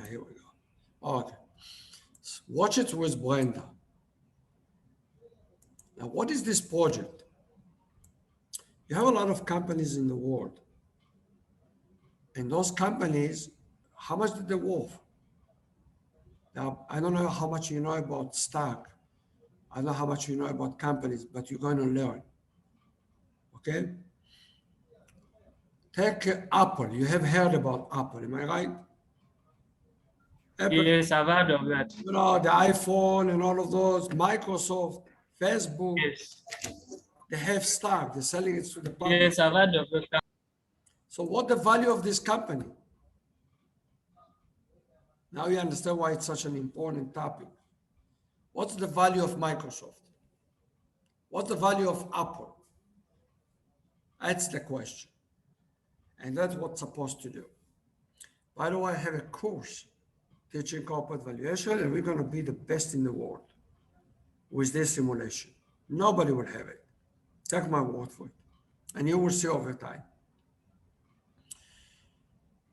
here we go. Okay. Watch it with Brenda. Now, what is this project? You have a lot of companies in the world. And those companies, how much did they worth? Now, I don't know how much you know about stock. I don't know how much you know about companies, but you're going to learn. Okay? Take Apple. You have heard about Apple, am I right? Apple, Yes, I've heard of that. you know, the iPhone and all of those, Microsoft, Facebook, Yes. they have stock. They're selling it to the public. Yes, I've heard of that. So what the value of this company? Now you understand why it's such an important topic. What's the value of Microsoft? What's the value of Apple? That's the question. And that's what's supposed to do. By the way, I have a course teaching corporate valuation, and we're going to be the best in the world with this simulation. Nobody will have it. Take my word for it. And you will see over time.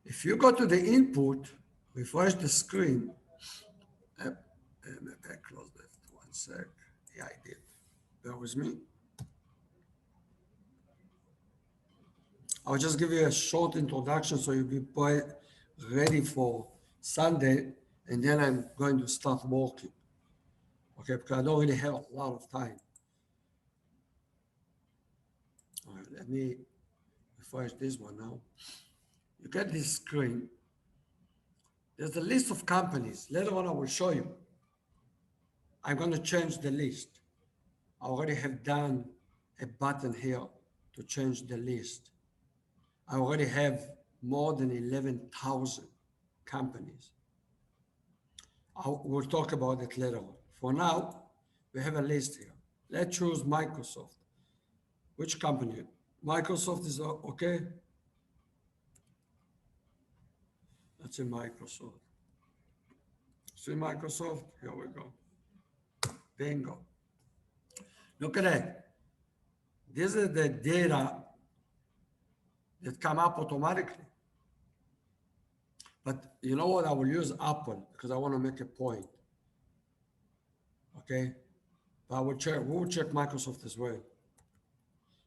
If you go to the input, refresh the screen. Maybe I close that 1 sec. Yeah, I did. Bear with me. I'll just give you a short introduction so you'll be ready for Sunday, and then I'm going to start working. Okay, because I don't really have a lot of time. All right, let me refresh this one now. You get this screen. There's a list of companies. Later on, I will show you. I'm going to change the list. I already have done a button here to change the list. I already have more than 11,000 companies. We'll talk about it later on. For now, we have a list here. Let's choose Microsoft. Which company? Microsoft is okay. That's in Microsoft. See Microsoft? Here we go. Bingo. Look at that. This is the data that come up automatically. But you know what? I will use Apple because I want to make a point. Okay? But we will check Microsoft as well.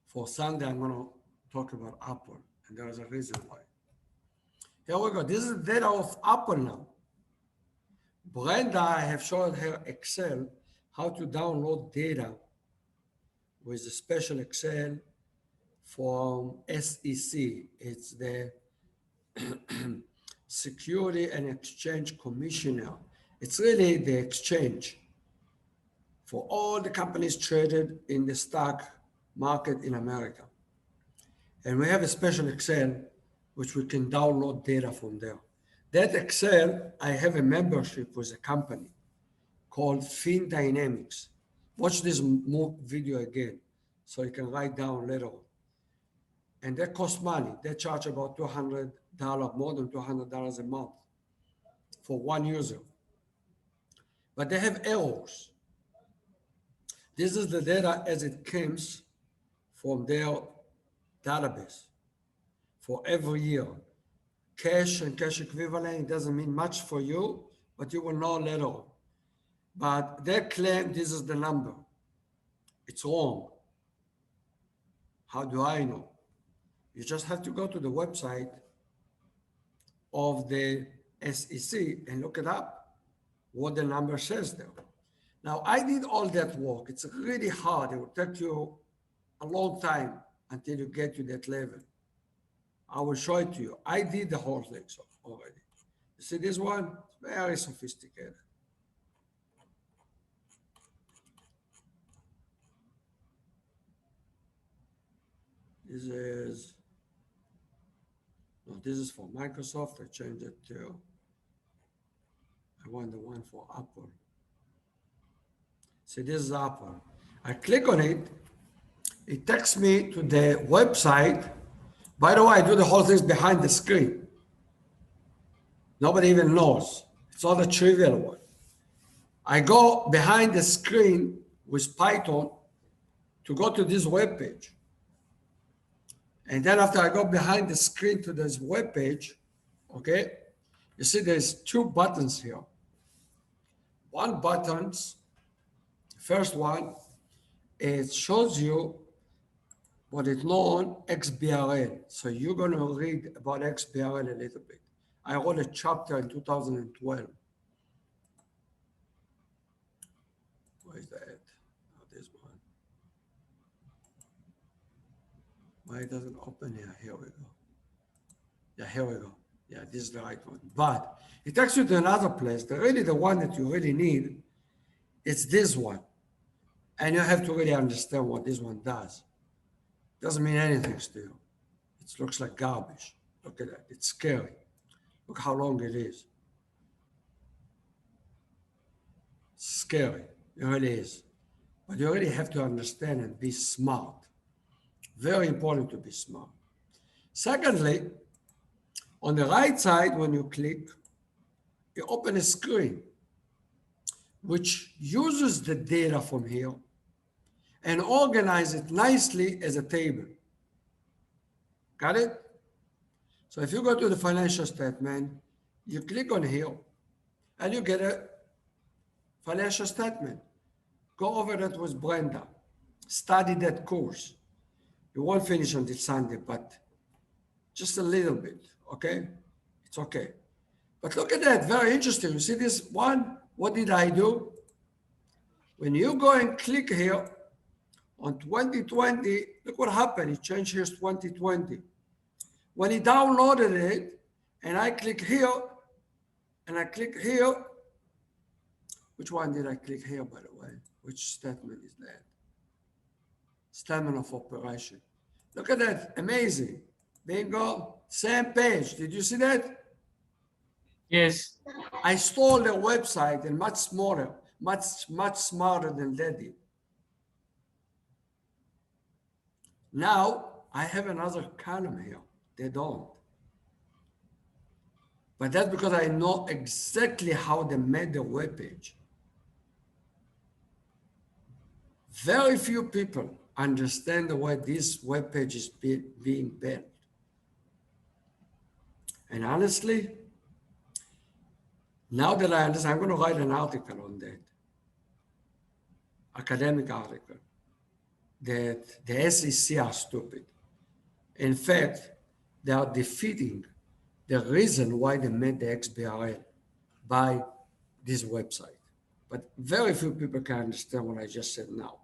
For Sunday, I'm going to talk about Apple, and there is a reason why. Here we go. This is the data of Apple now. Brenda, I have shown her Excel, how to download data with a special Excel from SEC. It's the Security and Exchange Commissioner. It's really the exchange for all the companies traded in the stock market in America. And we have a special Excel which we can download data from there. That Excel, I have a membership with a company called Fin Dynamics. Watch this video again so you can write down later on. And that costs money. They charge about $200, more than $200 a month for one user. But they have errors. This is the data as it comes from their database for every year. Cash and cash equivalent doesn't mean much for you, but you will know later on. But they claim this is the number. It's wrong. How do I know? You just have to go to the website of the SEC and look it up, what the number says there. Now, I did all that work. It's really hard. It will take you a long time until you get to that level. I will show it to you. I did the whole thing already. You see this one? It's very sophisticated. This is for Microsoft. I changed it to, I want the one for Apple. See, this is Apple. I click on it. It takes me to the website. By the way, I do the whole thing behind the screen. Nobody even knows. It's all the trivial one. I go behind the screen with Python to go to this web page. And then after I go behind the screen to this web page, okay, You see, there's two buttons here. One buttons, first one, it shows you what is known XBRL. So you're going to read about XBRL a little bit. I wrote a chapter in 2012. Where is that? Oh, this one. Why it doesn't open here? Here we go. Yeah, here we go. Yeah, this is the right one. But it takes you to another place. The one that you really need, it's this one. And you have to really understand what this one does. Doesn't mean anything to you. It looks like garbage. Look at that. It's scary. Look how long it is. It's scary. It really is. But you really have to understand and be smart. Very important to be smart. Secondly, on the right side, when you click, you open a screen which uses the data from here and organize it nicely as a table. Got it? So if you go to the financial statement, you click on here and you get a financial statement. Go over that with Brenda. Study that course. You won't finish until Sunday, but just a little bit, okay? It's okay. But look at that, very interesting. You see this one? What did I do? When you go and click here on 2020, look what happened. It changed here to 2020. When he downloaded it, and I click here, and I click here, which one did I click here, by the way? Which statement is that? Statement of operation. Look at that, amazing. Bingo, same page. Did you see that? Yes. I stole their website and much smaller, much smarter than they did. Now I have another column here. They don't. But that's because I know exactly how they made the web page. Very few people understand the way this web page is being built. And honestly, now that I understand, I'm going to write an article on that, academic article, that the SEC are stupid. In fact, they are defeating the reason why they made the XBRL by this website. But very few people can understand what I just said now.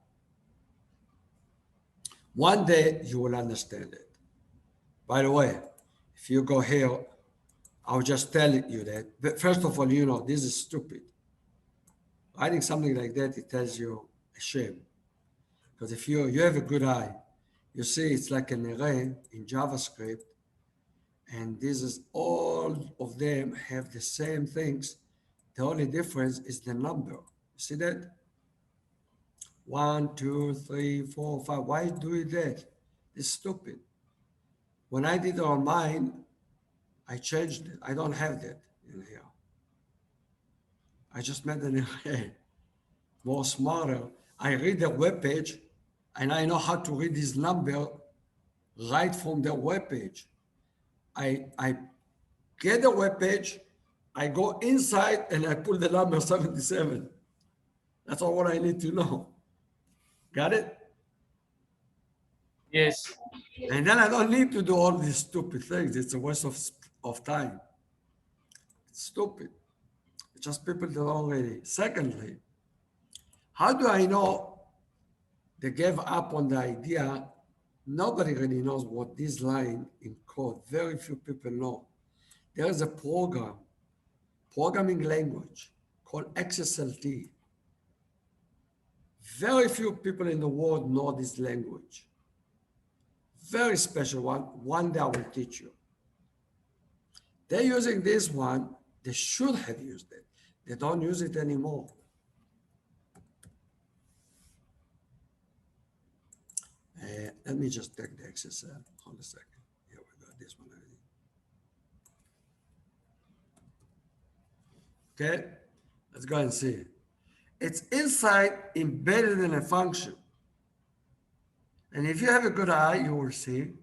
One day you will understand it. By the way, if you go here, I'll just tell you that. But first of all, you know, this is stupid. Writing something like that, it tells you a shame. Because if you have a good eye, you see it's like an array in JavaScript, and this is all of them have the same things. The only difference is the number. You see that? 1, 2, 3, 4, 5. Why do it that? It's stupid. When I did it on mine, I changed it. I don't have that in here. I just made an array more smarter. I read the web page, and I know how to read this number right from the web page. I get the web page, I go inside, and I pull the number 77. That's all what I need to know. Got it? Yes. And then I don't need to do all these stupid things. It's a waste of time. It's stupid. It's just people that don't really. Secondly, how do I know they gave up on the idea? Nobody really knows what this line in code, very few people know. There is a programming language called XSLT. Very few people in the world know this language. Very special one day I will teach you. They're using this one, they should have used it. They don't use it anymore. Let me just take the XSL. Hold a second. Here we go, this one already. Okay, let's go and see it. It's inside embedded in a function. And if you have a good eye, you will see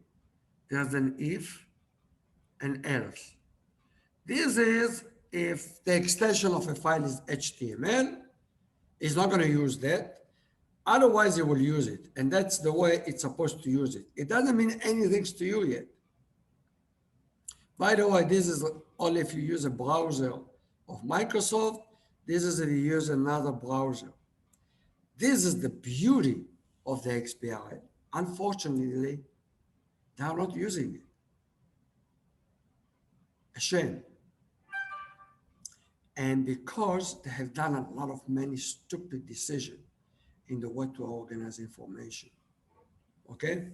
there's an if and else. This is if the extension of a file is HTML, it's not going to use that. Otherwise, it will use it. And that's the way it's supposed to use it. It doesn't mean anything to you yet. By the way, this is only if you use a browser of Microsoft. This is if you use another browser. This is the beauty of the XBRL. Unfortunately, they are not using it. A shame. And because they have done a lot of many stupid decisions in the way to organize information. Okay?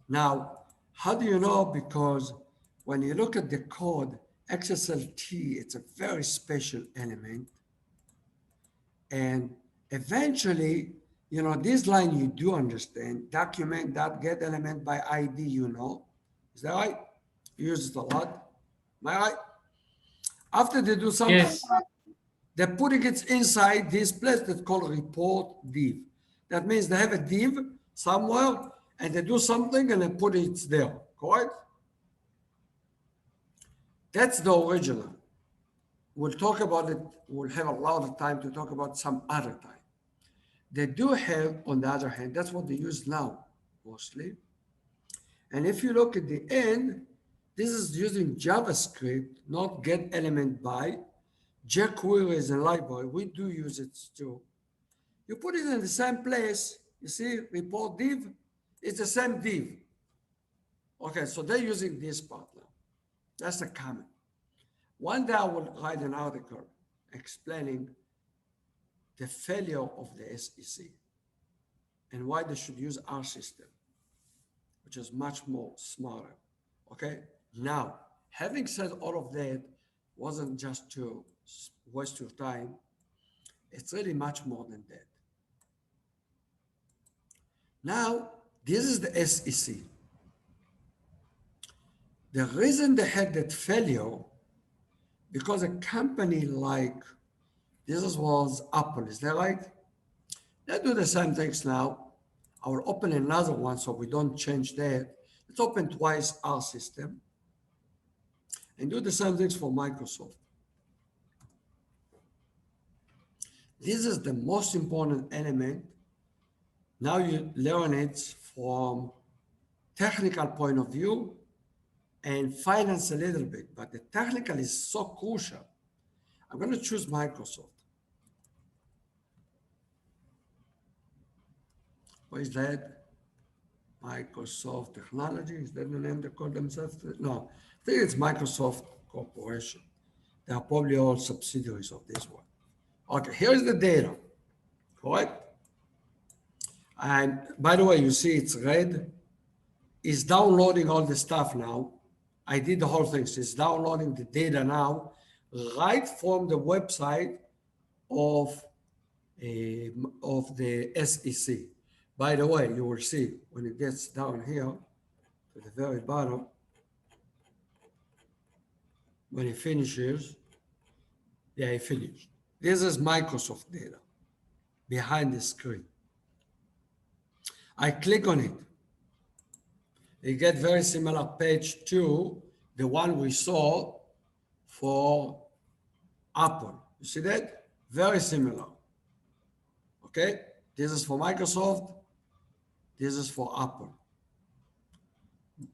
Now, how do you know? Because when you look at the code, XSLT, it's a very special element. And eventually, you know, this line you do understand, document.get element by ID, you know. Is that right? You use it a lot. Am I right? After they do something, Yes. they're putting it inside this place that's called report div. That means they have a div somewhere and they do something and they put it there, correct? That's the original. We'll talk about it. We'll have a lot of time to talk about some other time. They do have, on the other hand, that's what they use now, mostly. And if you look at the end, this is using JavaScript, not get element by. jQuery is a library. We do use it too. You put it in the same place. You see, report div, it's the same div. Okay, so they're using this part now. That's the comment. One day I will write an article explaining the failure of the SEC and why they should use our system, which is much more smarter. Okay, now, having said all of that, wasn't just to waste your time, it's really much more than that. Now, this is the SEC. The reason they had that failure, because a company like, this was Apple, is that right? They do the same things now. I will open another one so we don't change that. Let's open twice our system and do the same things for Microsoft. This is the most important element. Now you learn it from technical point of view and finance a little bit, but the technical is so crucial. I'm going to choose Microsoft. What is that? Microsoft Technology, is that the name they call themselves? No, I think it's Microsoft Corporation. They are probably all subsidiaries of this one. Okay, here's the data, correct? And by the way, you see it's red. It's downloading all the stuff now. I did the whole thing. So it's downloading the data now, right from the website of the SEC. By the way, you will see when it gets down here to the very bottom, when it finishes, yeah, it finished. This is Microsoft data behind the screen. I click on it. You get very similar page to the one we saw for Apple. You see that? Very similar. Okay? This is for Microsoft. This is for Apple.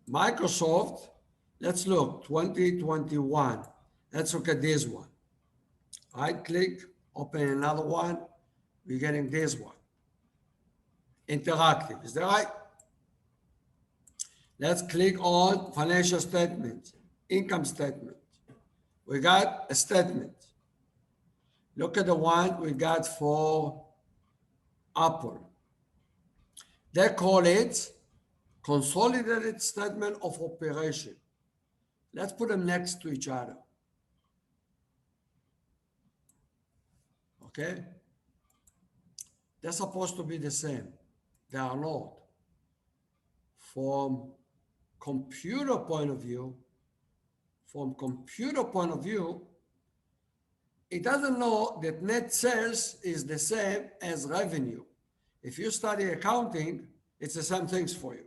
Microsoft, let's look, 2021. Let's look at this one. Right click, open another one. We're getting this one. Interactive, is that right? Let's click on financial statement, income statement. We got a statement. Look at the one we got for Apple. They call it consolidated statement of operation. Let's put them next to each other. Okay? They're supposed to be the same. They are not. From computer point of view, it doesn't know that net sales is the same as revenue. If you study accounting, it's the same things for you.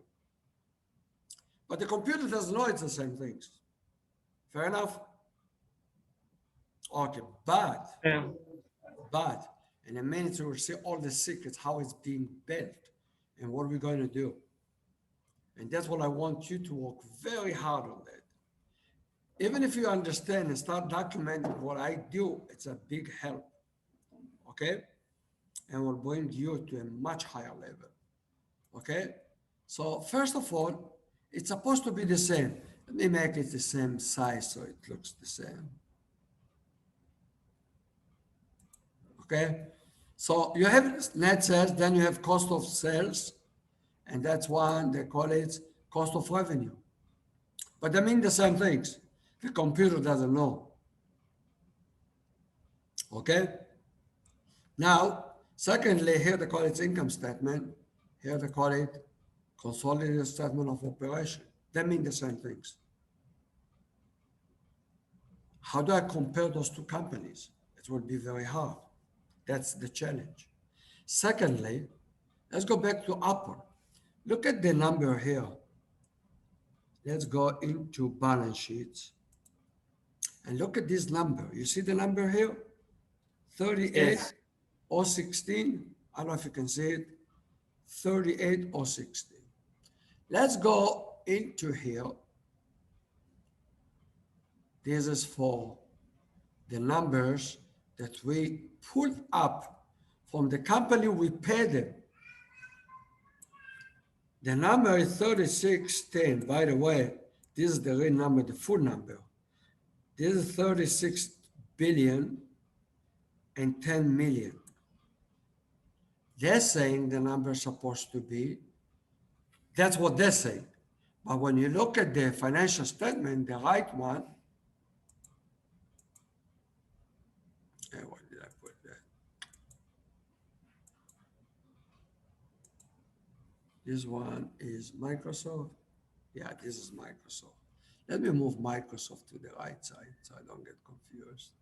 But the computer doesn't know it's the same things. Fair enough? Okay, Yeah. but in a minute we'll see all the secrets, how it's being built and what we're going to do. And that's what I want you to work very hard on that. Even if you understand and start documenting what I do, it's a big help. Okay? And will bring you to a much higher level. Okay? So first of all, it's supposed to be the same. Let me make it the same size so it looks the same. Okay? So you have net sales, then you have cost of sales, and that's one, they call it cost of revenue. But they mean the same things. The computer doesn't know. Okay? Now, secondly, here they call it income statement. Here they call it consolidated statement of operation. They mean the same things. How do I compare those two companies? It will be very hard. That's the challenge. Secondly, let's go back to Apple. Look at the number here. Let's go into balance sheets and look at this number. You see the number here? 38,016. I don't know if you can see it. 38,016. Let's go into here. This is for the numbers that we pulled up from the company we paid them. The number is 3610. By the way, this is the real number, the full number. This is 36 billion and 10 million. They're saying the number is supposed to be, that's what they're saying. But when you look at the financial statement, the right one, where did I put that? This one is Microsoft. Yeah, this is Microsoft. Let me move Microsoft to the right side so I don't get confused.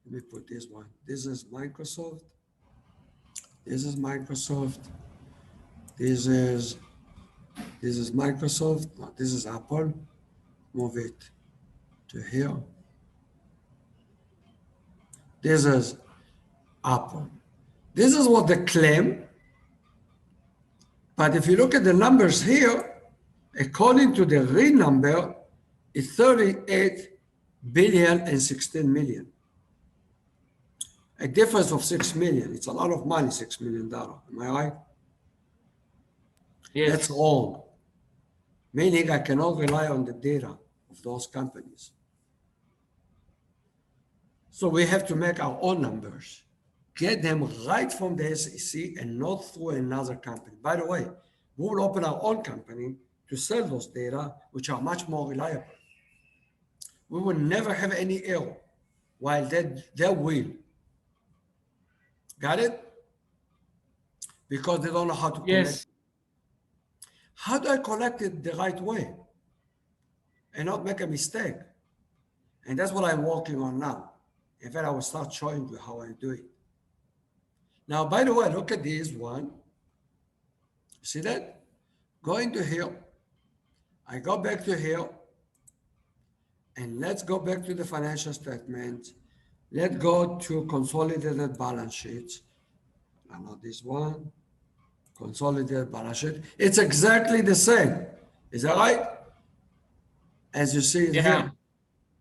Let me put this one. This is Microsoft. This is Microsoft. This is Microsoft. No, this is Apple. Move it to here. This is Apple. This is what they claim. But if you look at the numbers here, according to the real number, it's 38 billion and 16 million. A difference of 6 million. It's a lot of money, $6 million. Am I right? Yes. That's wrong. Meaning I cannot rely on the data of those companies. So we have to make our own numbers, get them right from the SEC and not through another company. By the way, we will open our own company to sell those data, which are much more reliable. We will never have any error, while they will. Got it? Because they don't know how to collect. Yes. How do I collect it the right way and not make a mistake? And that's what I'm working on now. In fact, I will start showing you how I do it. Now, by the way, look at this one. See that? Go into here. I go back to here. And let's go back to the financial statement. Let's go to consolidated balance sheets. Not this one. Consolidated balance sheet. It's exactly the same. Is that right? As you see it here.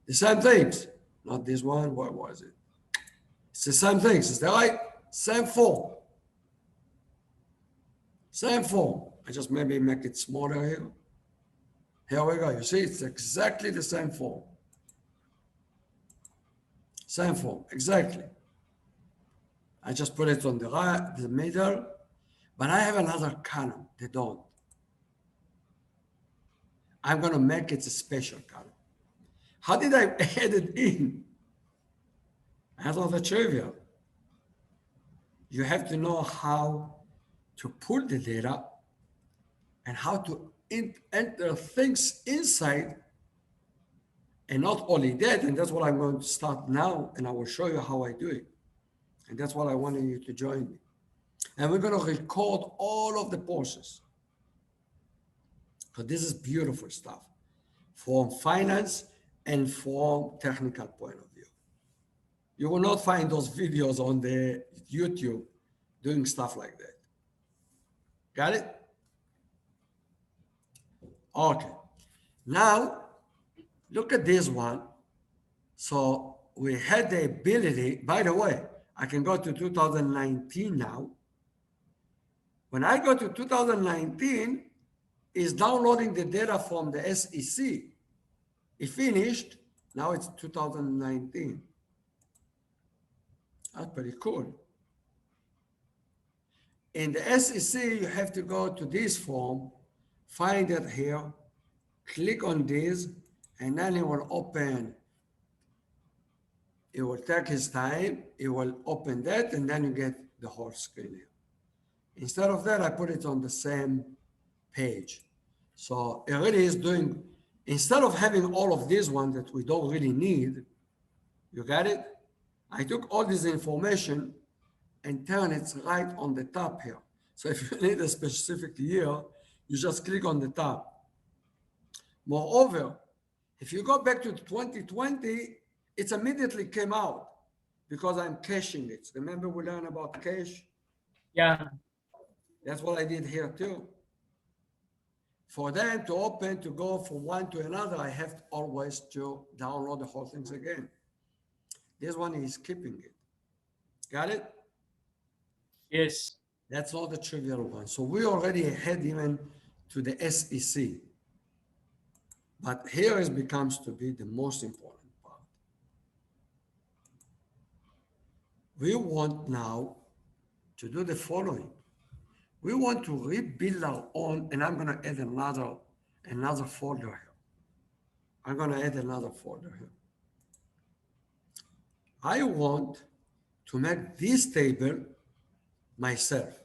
The same things. Not this one. What was it? It's the same things. Is that right? Same form. Same form. I just maybe make it smaller here. Here we go. You see, it's exactly the same form. Same form. Exactly. I just put it on the right, the middle, but I have another column. They don't. I'm going to make it a special column. How did I add it in? Out of the trivial. You have to know how to pull the data and how to enter things inside, and not only that, and that's what I'm going to start now, and I will show you how I do it. And that's what I wanted you to join me. And we're going to record all of the process, because this is beautiful stuff from finance and from technical point of view. You will not find those videos on the YouTube doing stuff like that. Got it? Okay. Now, look at this one. So we had the ability, by the way, I can go to 2019 now. When I go to 2019, it's downloading the data from the SEC. It finished, now it's 2019. That's pretty cool. In the SEC, you have to go to this form, find it here, click on this, and then it will open. It will take his time, it will open that, and then you get the whole screen here. Instead of that, I put it on the same page. So it really is doing, instead of having all of these ones that we don't really need, you got it? I took all this information and turn it right on the top here. So if you need a specific year, you just click on the top. Moreover, if you go back to 2020, it immediately came out because I'm caching it. Remember we learned about cache? Yeah. That's what I did here too. For them to open, to go from one to another, I have always to download the whole things again. This one is keeping it. Got it? Yes. That's not the trivial one. So we already head even to the SEC. But here it becomes to be the most important part. We want now to do the following. We want to rebuild our own, and I'm going to add another folder here. I'm going to add another folder here. I want to make this table myself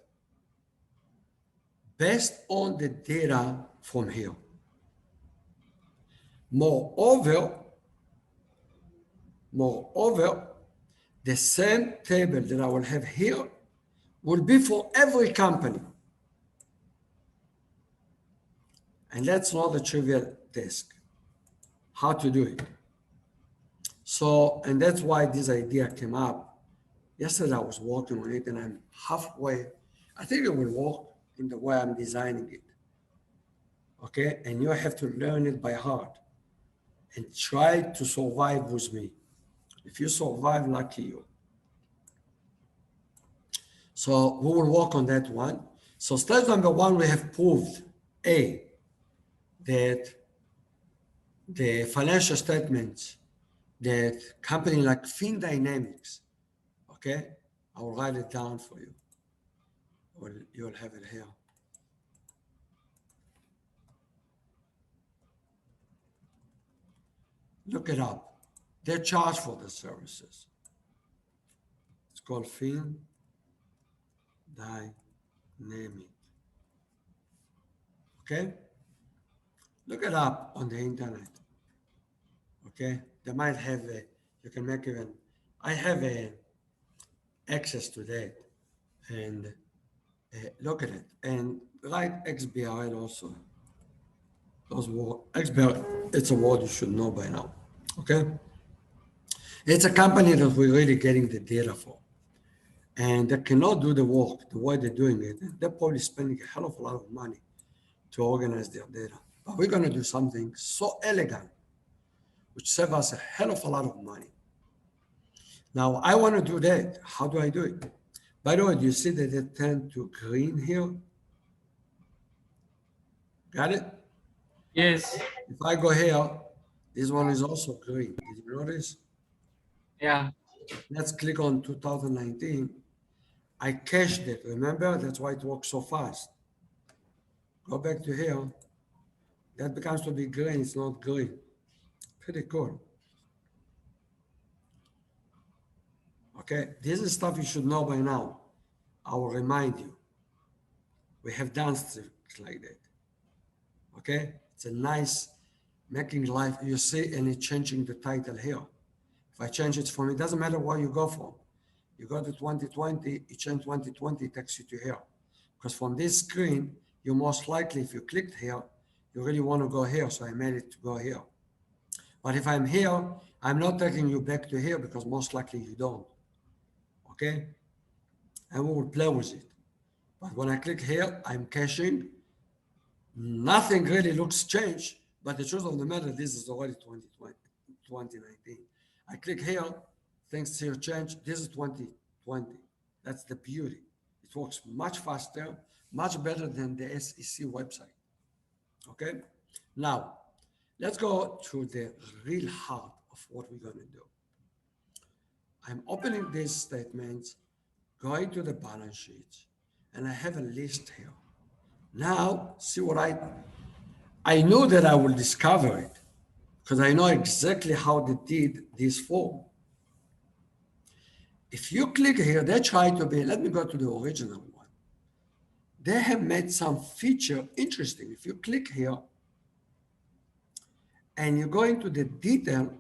based on the data from here. Moreover, the same table that I will have here will be for every company. And that's not a trivial task, how to do it. So, and that's why this idea came up. Yesterday I was working on it and I'm halfway. I think it will work in the way I'm designing it. Okay, and you have to learn it by heart and try to survive with me. If you survive, lucky you. So we will work on that one. So stage number one, we have proved A, that the financial statements that company like Fin Dynamics, okay, I will write it down for you. Or you'll have it here. Look it up. They charge for the services. It's called Fin Dynamic. Okay? Look it up on the internet. Okay? They might have a, you can make even, I have a access to that. And look at it. And write XBRL also. Those words, XBRL, it's a word you should know by now. Okay? It's a company that we're really getting the data for. And they cannot do the work the way they're doing it. They're probably spending a hell of a lot of money to organize their data. But we're going to do something so elegant, which saves us a hell of a lot of money. Now, I want to do that. How do I do it? By the way, do you see that they turn to green here? Got it? Yes. If I go here, this one is also green. Did you notice? Yeah. Let's click on 2019. I cached it, remember? That's why it works so fast. Go back to here. That becomes to be green, it's not green. Pretty cool. Okay, this is stuff you should know by now. I will remind you. We have done stuff like that. Okay, it's a nice making life, you see, and it's changing the title here. If I change it from, it doesn't matter where you go from. You go to 2020, you change 2020, it takes you to here. Because from this screen, you most likely, if you clicked here, you really want to go here, so I made it to go here. But if I'm here, I'm not taking you back to here because most likely you don't. Okay? And we will play with it. But when I click here, I'm caching. Nothing really looks changed, but the truth of the matter, this is already 2020, 2019. I click here, things here change. This is 2020. That's the beauty. It works much faster, much better than the SEC website. Okay? Now, let's go to the real heart of what we're going to do. I'm opening these statements, going to the balance sheet, and I have a list here. Now, see what I know that I will discover it because I know exactly how they did this form. If you click here, they try to be, let me go to the original one. They have made some feature interesting. If you click here and you go into the detail,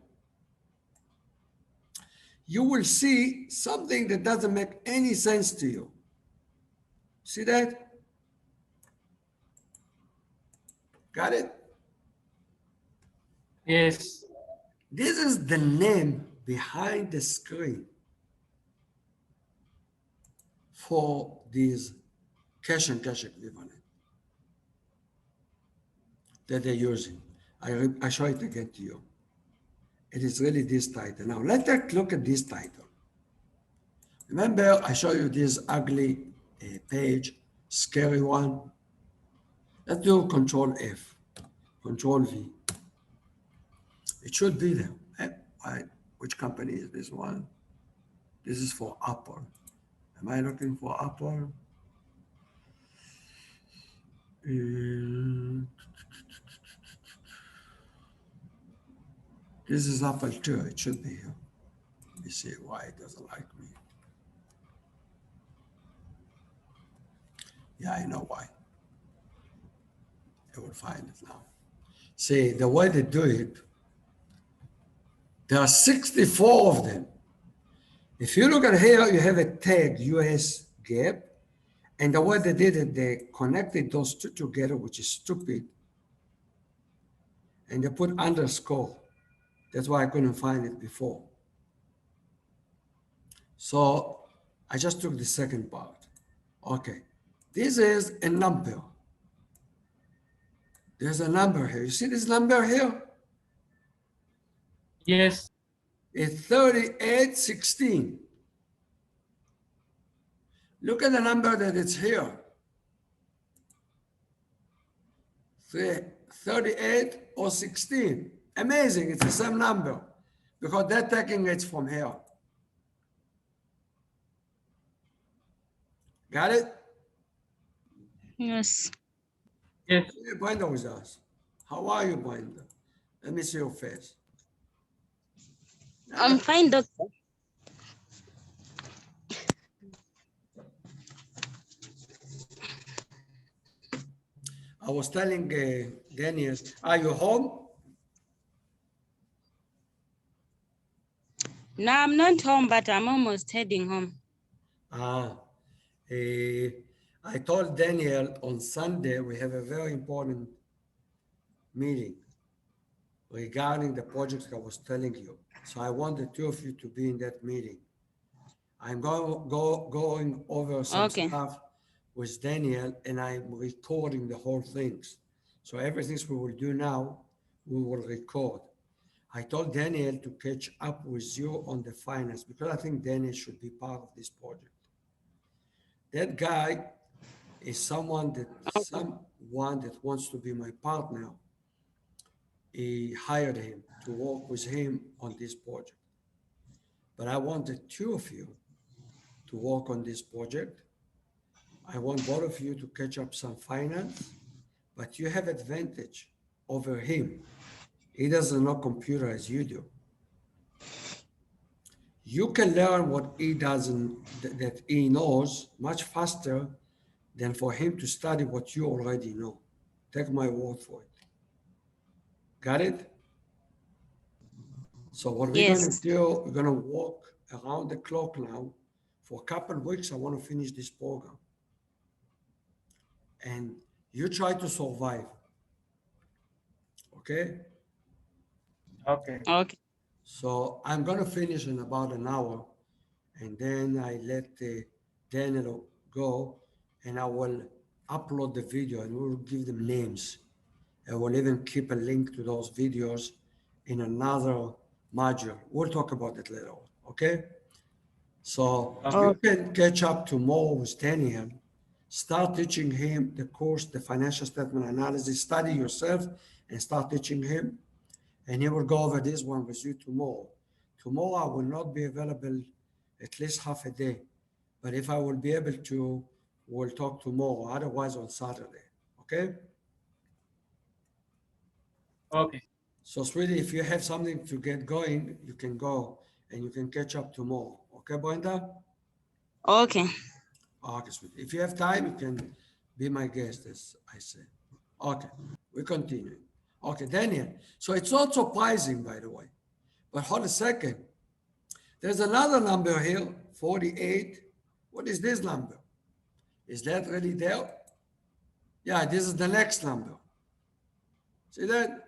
you will see something that doesn't make any sense to you. See that? Got it? Yes. This is the name behind the screen for these cash and cash equivalent that they're using. I show it again to you. It is really this title. Now let's take a look at this title. Remember, I show you this ugly page, scary one. Let's do Control F, Control V. It should be there. Which company is this one? This is for Apple. Am I looking for Apple? This is Apple too. It should be here. Let me see why it doesn't like me. Yeah, I know why. I will find it now. See, the way they do it, there are 64 of them. If you look at here, you have a tag, US GAAP, and the way they did it, they connected those two together, which is stupid, and they put underscore. That's why I couldn't find it before. So I just took the second part. Okay, this is a number. There's a number here. You see this number here? Yes. It's 3816. Look at the number that it's here. 38 or 16. Amazing, it's the same number because they're taking it from here. Got it? Yes. Yes. Brenda with us. How are you, Brenda? Let me see your face. I'm fine, doctor. I was telling Daniel, are you home? No, I'm not home, but I'm almost heading home. I told Daniel on Sunday we have a very important meeting regarding the project I was telling you. So I want the two of you to be in that meeting. I'm going over some stuff with Daniel, and I'm recording the whole things. So everything we will do now, we will record. I told Daniel to catch up with you on the finance because I think Daniel should be part of this project. That guy is someone that wants to be my partner. He hired him to work with him on this project. But I want the two of you to work on this project. I want both of you to catch up some finance, but you have advantage over him. He doesn't know computer as you do. You can learn what he doesn't, that he knows much faster than for him to study what you already know. Take my word for it. Got it? So what we're going to do, we're going to walk around the clock now. For a couple of weeks, I want to finish this program. And you try to survive. Okay? Okay. Okay. So I'm going to finish in about an hour, and then I let Daniel go, and I will upload the video and we'll give them names. I will even keep a link to those videos in another module. We'll talk about it later on, okay? So you Oh, can catch up tomorrow with Daniel. Start teaching him the course, the financial statement analysis. Study yourself and start teaching him. And he will go over this one with you tomorrow. Tomorrow I will not be available at least half a day. But if I will be able to, we'll talk tomorrow. Otherwise on Saturday. Okay? Okay. So sweetie, if you have something to get going, you can go and you can catch up tomorrow. Okay, Brenda? okay. Okay, sweet. If you have time, you can be my guest, as I said. Okay, we continue. Okay, Daniel. So it's not surprising, by the way. But hold a second. There's another number here, 48. What is this number? Is that really there? Yeah, this is the next number. See that?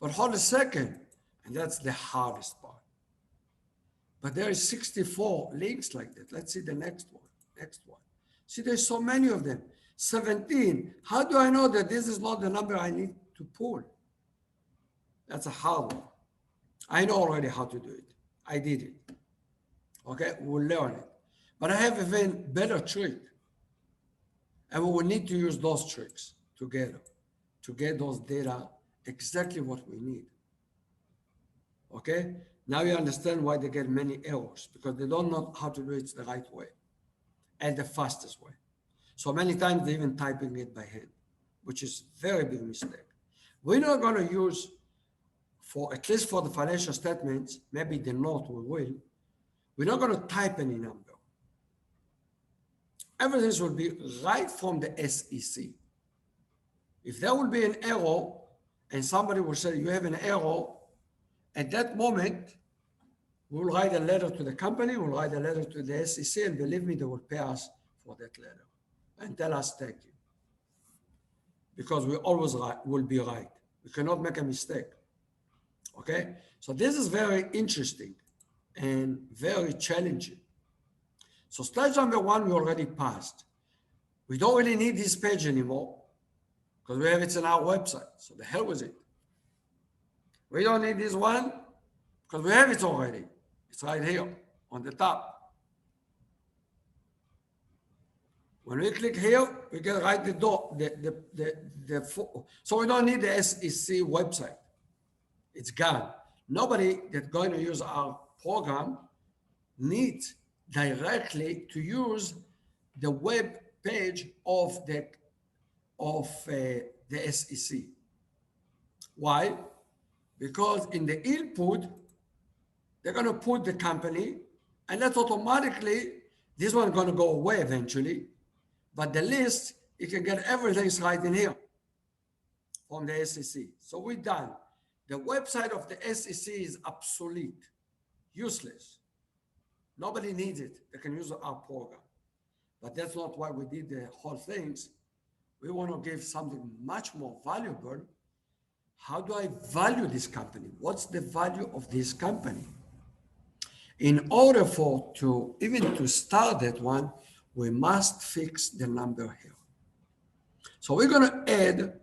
But hold a second. And that's the hardest part. But there is 64 links like that. Let's see the next one. Next one. See, there's so many of them. 17. How do I know that this is not the number I need to pull? That's a hard one. I know already how to do it. I did it. Okay, we'll learn it. But I have a even better trick. And we will need to use those tricks together to get those data exactly what we need. Okay? Now you understand why they get many errors, because they don't know how to do it the right way and the fastest way. So many times they're even typing it by hand, which is very big mistake. We're not going to use, for at least for the financial statements, maybe the note we will, we're not going to type any number. Everything will be right from the SEC. If there will be an error and somebody will say you have an error, at that moment, we'll write a letter to the company, we'll write a letter to the SEC, and believe me, they will pay us for that letter and tell us thank you. Because we always will be right. We cannot make a mistake. Okay? So this is very interesting and very challenging. So stage number one, we already passed. We don't really need this page anymore because we have it on our website. So the hell with it. We don't need this one because we have it already. It's right here on the top. When we click here, we can write the door, so we don't need the SEC website. It's gone. Nobody that's going to use our program needs directly to use the web page of the SEC. Why? Because in the input, they're going to put the company, and that's automatically, this one's going to go away eventually, but the list, you can get everything right in here from the SEC. So we're done. The website of the SEC is obsolete, useless. Nobody needs it. They can use our program. But that's not why we did the whole things. We want to give something much more valuable. How do I value this company? What's the value of this company? In order even to start that one, we must fix the number here. So we're going to add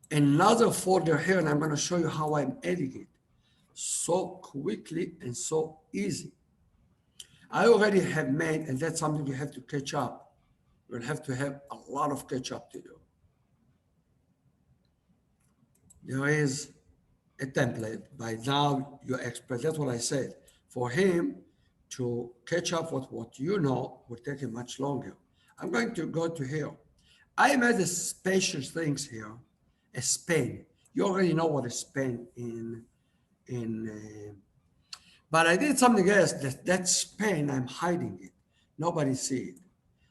another folder here, and I'm going to show you how I'm adding it so quickly and so easy. I already have made, and that's something you have to catch up. You'll have to have a lot of catch up to do. There is a template. By now, you're expert. That's what I said. For him to catch up with what you know will take him much longer. I'm going to go to here. I made a special things here, a span. You already know what a span but I did something else. That span, I'm hiding it. Nobody see it.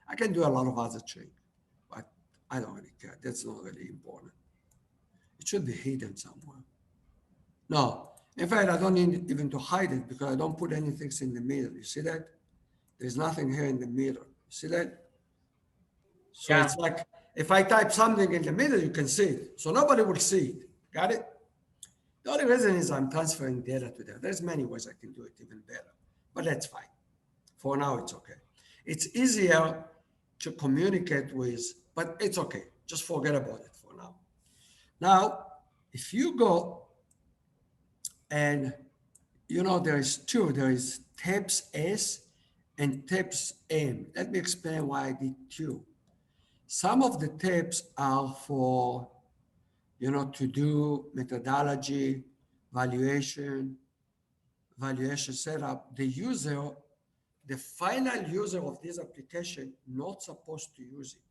I can do a lot of other things, but I don't really care. That's not really important. It should be hidden somewhere. No, in fact, I don't need even to hide it because I don't put anything in the middle. You see that? There's nothing here in the middle. You see that? So Yeah. it's like if I type something in the middle, you can see it. So nobody will see it. Got it? The only reason is I'm transferring data to there. There's many ways I can do it even better, but that's fine. For now, it's okay. It's easier to communicate with, but it's okay. Just forget about it for now. Now, if you go and there is two, there is tabs S and tabs M. Let me explain why I did two. Some of the tabs are for, to do methodology, valuation setup. The final user of this application, not supposed to use it,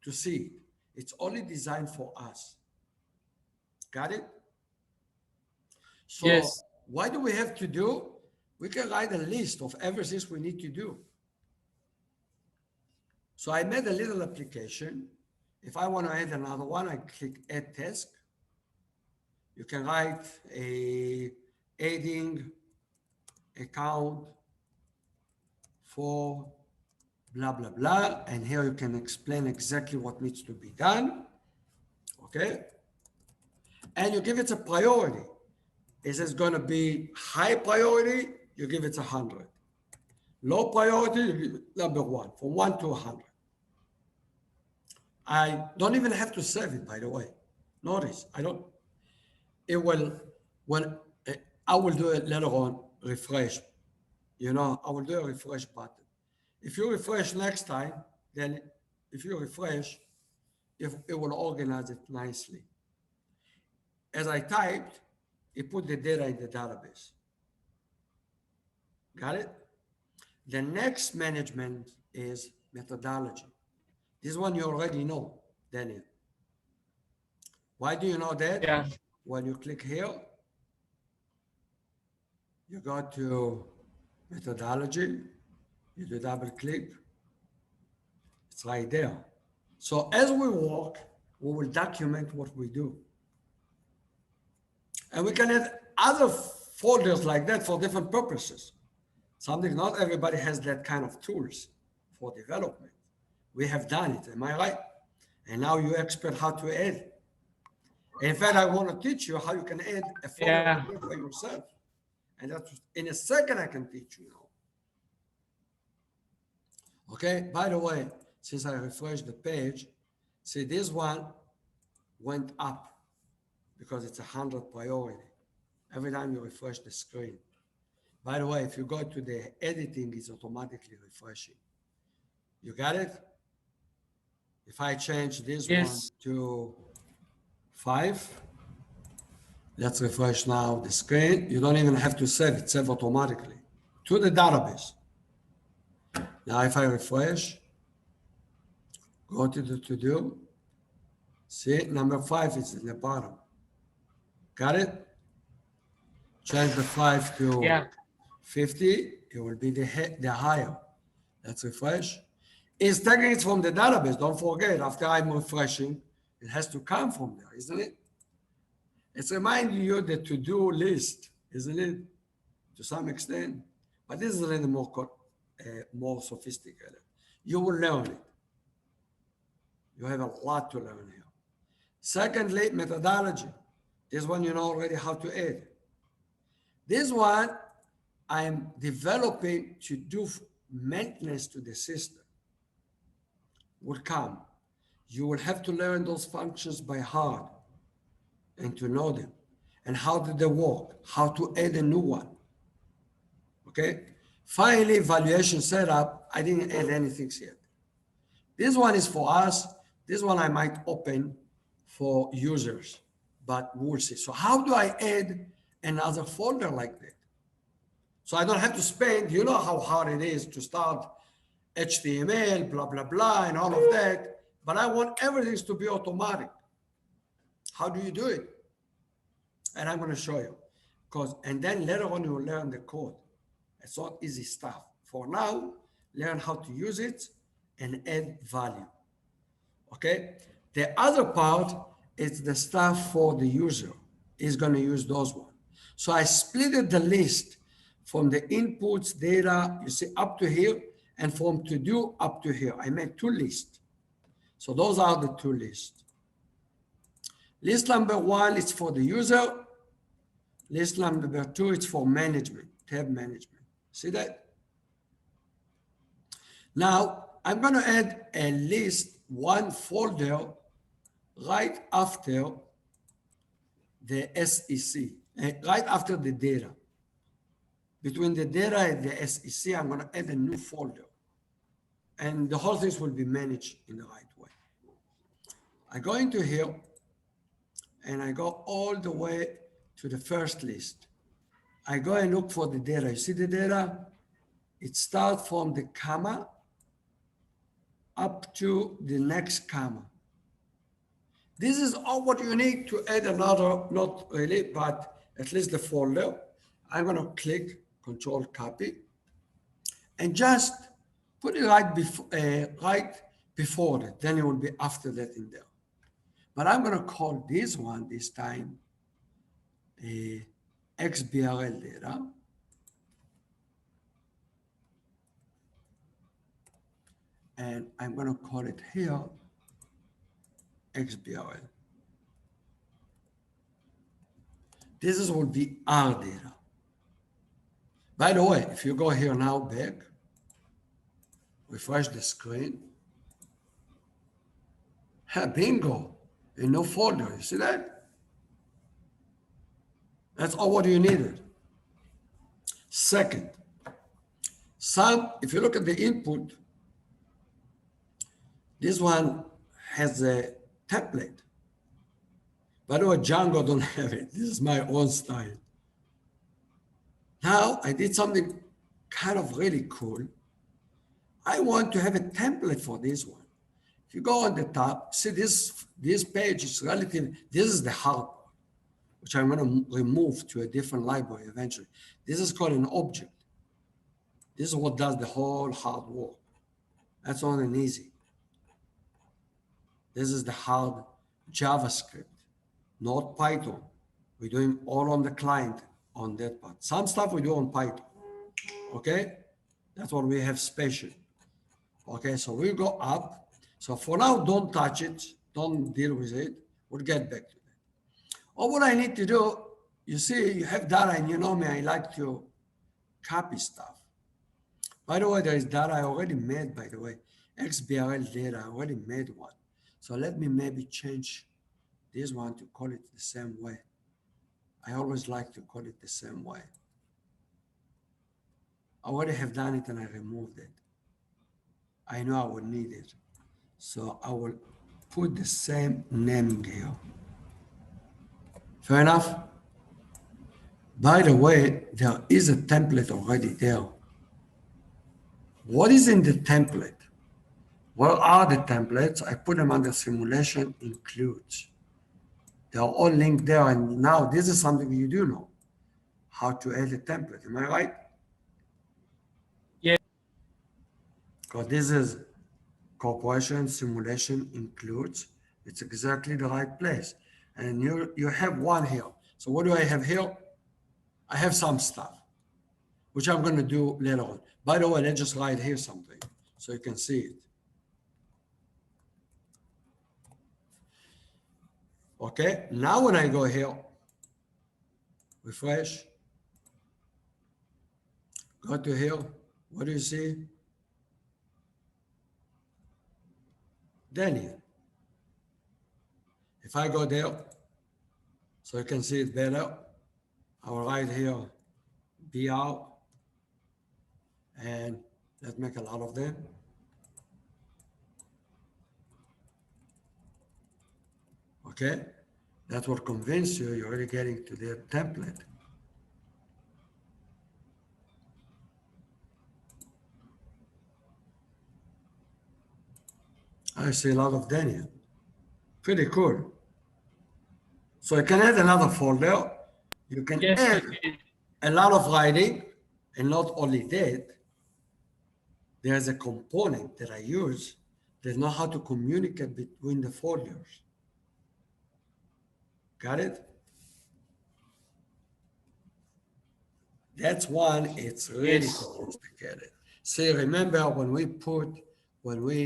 to see it. It's only designed for us. Got it? So Yes. what do we have to do? We can write a list of everything we need to do. So I made a little application. If I want to add another one, I click add task. You can write adding account for blah, blah, blah. And here you can explain exactly what needs to be done. Okay. And you give it a priority. Is it going to be high priority? You give it 100. Low priority, you give it number 1, from 1 to 100. I don't even have to save it, by the way. Notice, I will do it later on, refresh. I will do a refresh button. If you refresh next time, then if you refresh, it will organize it nicely. As I typed, it put the data in the database. Got it? The next management is methodology. This one you already know, Daniel. Why do you know that? Yeah. When you click here, you go to methodology, you do double click, it's right there. So as we work, we will document what we do. And we can add other folders like that for different purposes. Not everybody has that kind of tools for development. We have done it, am I right? And now you're expert how to add. In fact, I want to teach you how you can add a folder for yourself. And that's in a second I can teach you now. Okay, by the way, since I refreshed the page, see this one went up because it's 100 priority. Every time you refresh the screen. By the way, if you go to the editing, it's automatically refreshing. You got it? If I change this one to 5, let's refresh now the screen. You don't even have to save it, save automatically to the database. Now, if I refresh, go to the to-do, see number 5 is in the bottom. Got it? Change the 5 to 50, it will be the higher. Let's refresh. It's taking it from the database. Don't forget, after I'm refreshing, it has to come from there, isn't it? It's reminding you the to-do list, isn't it? To some extent. But this is a little more sophisticated. You will learn it. You have a lot to learn here. Secondly, methodology. This one you know already how to add. This one I'm developing to do maintenance to the system. Will come. You will have to learn those functions by heart and to know them and how do they work, how to add a new one. Okay. Finally, valuation setup. I didn't add anything yet. This one is for us. This one I might open for users, but we'll see. So how do I add another folder like that? So I don't have to spend, you know how hard it is to start HTML, blah, blah, blah, and all of that. But I want everything to be automatic. How do you do it? And I'm going to show you. And then later on, you will learn the code. It's not easy stuff. For now, learn how to use it and add value. Okay? The other part is the stuff for the user. Is going to use those ones. So I split the list from the inputs data, you see, up to here, and from to do up to here. I made 2 lists. So those are the 2 lists. List number 1 is for the user. List number 2, it's for management, tab management. See that? Now, I'm going to add a list, one folder right after the SEC, right after the data. Between the data and the SEC, I'm going to add a new folder. And the whole thing will be managed in the right way. I go into here, and I go all the way to the first list. I go and look for the data. You see the data? It starts from the comma up to the next comma. This is all what you need to add another, not really, but at least the folder. I'm going to click Control Copy and just put it right before that. Then it will be after that in there. But I'm going to call this one this time XBRL data. And I'm going to call it here XBRL. This is will be our data. By the way, if you go here now back, refresh the screen, bingo, a new folder. You see that? That's all what you needed. Second, if you look at the input, this one has a template. By the way, Django don't have it. This is my own style. Now I did something kind of really cool. I want to have a template for this one. If you go on the top, see this page is relative. This is the hard part, which I'm going to remove to a different library eventually. This is called an object. This is what does the whole hard work. That's on and easy. This is the hard JavaScript, not Python. We're doing all on the client on that part. Some stuff we do on Python, okay? That's what we have special. Okay, so we go up. So for now, don't touch it. Don't deal with it. We'll get back to that. All what I need to do, you see, you have data, and you know me, I like to copy stuff. By the way, there is data I already made, by the way. XBRL data, I already made one. So let me maybe change this one to call it the same way. I always like to call it the same way. I already have done it and I removed it. I know I will need it. So I will put the same naming here. Fair enough? By the way, there is a template already there. What is in the template? Where are the templates? I put them under simulation includes. They're all linked there. And now this is something you do know, how to add a template. Am I right? Yeah. Because this is corporation simulation includes. It's exactly the right place. And you have one here. So what do I have here? I have some stuff, which I'm going to do later on. By the way, let's just write here something so you can see it. Okay, now when I go here, refresh, go to here, what do you see? Daniel. If I go there, so you can see it better, I will write here BR, and let's make a lot of them. Okay, that will convince you you're already getting to their template. I see a lot of Daniel. Pretty cool. So you can add another folder. You can Yes, add okay. a lot of writing, and not only that, there's a component that I use that know how to communicate between the folders. Got it? That's one, it's really Yes. sophisticated. See, remember when we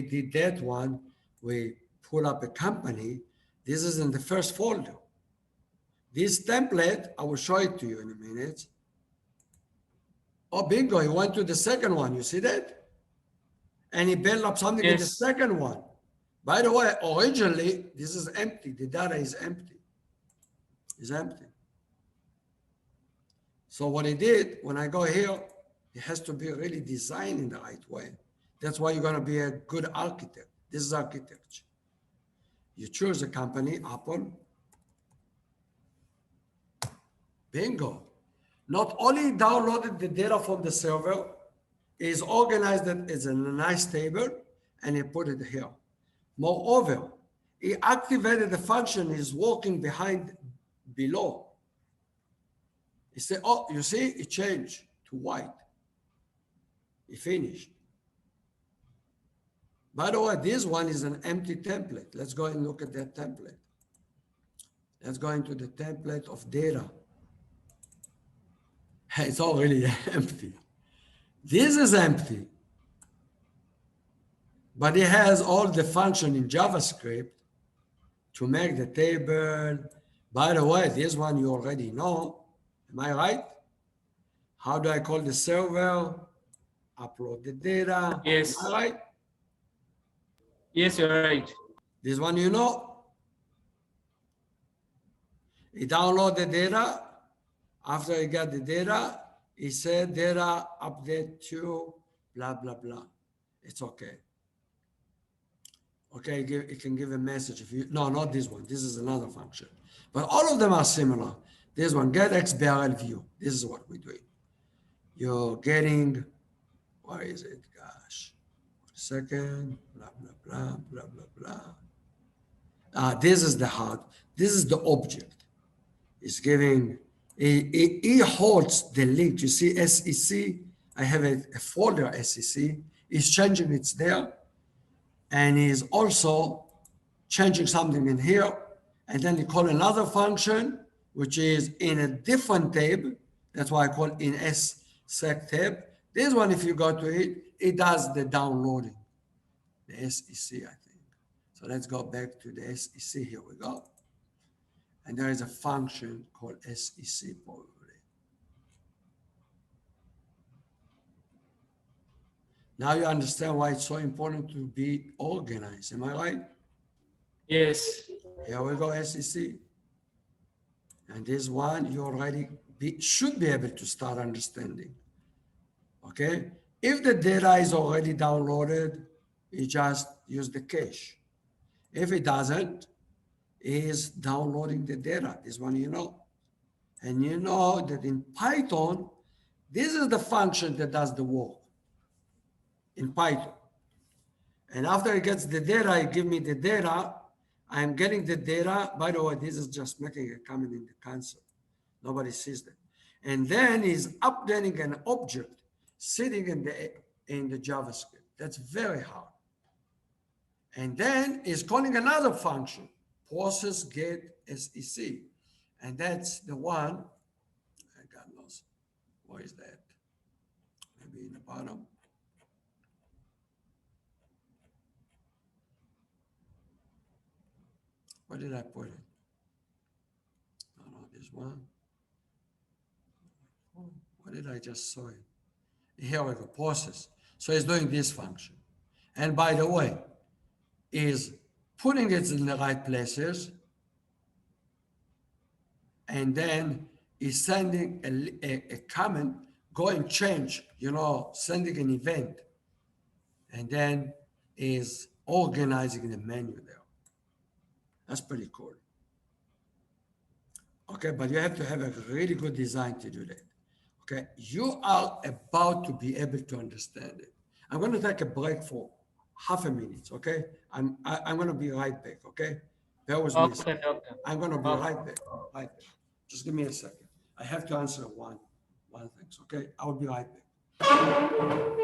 did that one, we pull up a company. This is in the first folder. This template, I will show it to you in a minute. Oh, bingo, he went to the second one. You see that? And he built up something in the Yes. second one. By the way, originally, this is empty. The data is empty. It's empty. So what he did, when I go here, it has to be really designed in the right way. That's why you're going to be a good architect. This is architecture. You choose a company, Apple. Bingo. Not only downloaded the data from the server, is organized it as a nice table, and he put it here. Moreover, he activated the function is working behind below. He said, oh, you see, it changed to white. He finished. By the way, this one is an empty template. Let's go and look at that template. Let's go into the template of data. It's all really empty. This is empty. But it has all the function in JavaScript to make the table. By the way, this one you already know. Am I right? How do I call the server? Upload the data. Yes. Am I right? Yes, you're right. This one you know. He download the data. After he got the data, he said data update to blah, blah, blah. It's okay. Okay, it can give a message if you, no, not this one. This is another function. But all of them are similar. This one, get XBRL view. This is what we're doing. You're getting, where is it? Gosh, 1 second, blah, blah, blah, blah, blah, blah. This is the heart. This is the object. It's giving, it holds the link. You see SEC, I have a folder SEC. It's changing, it's there. And is also changing something in here. And then you call another function, which is in a different tab. That's why I call it in SSEC tab. This one, if you go to it, it does the downloading, the SEC, I think. So let's go back to the SEC. Here we go. And there is a function called SEC probably. Now you understand why it's so important to be organized. Am I right? Yes. Here we go, SEC. And this one you already should be able to start understanding. Okay? If the data is already downloaded, you just use the cache. If it doesn't, it is downloading the data. This one you know. And you know that in Python, this is the function that does the work in Python. And after it gets the data, it gives me the data. I'm getting the data. By the way, this is just making a comment in the console. Nobody sees that. And then he's updating an object sitting in the JavaScript. That's very hard. And then he's calling another function, process get SEC. And that's the one, God knows, where is that? Maybe in the bottom. Where did I put it? No, this one. Where did I just saw it? Here we go, process. So it's doing this function. And by the way, is putting it in the right places, and then is sending a comment, go and change, sending an event, and then is organizing the menu there. That's pretty cool. Okay, but you have to have a really good design to do that. Okay, you are about to be able to understand it. I'm going to take a break for half a minute, okay? I'm going to be right back, okay? Bear with me. Okay, doctor. I'm going to be right back, right back. Just give me a second. I have to answer one thing, okay? I will be right back.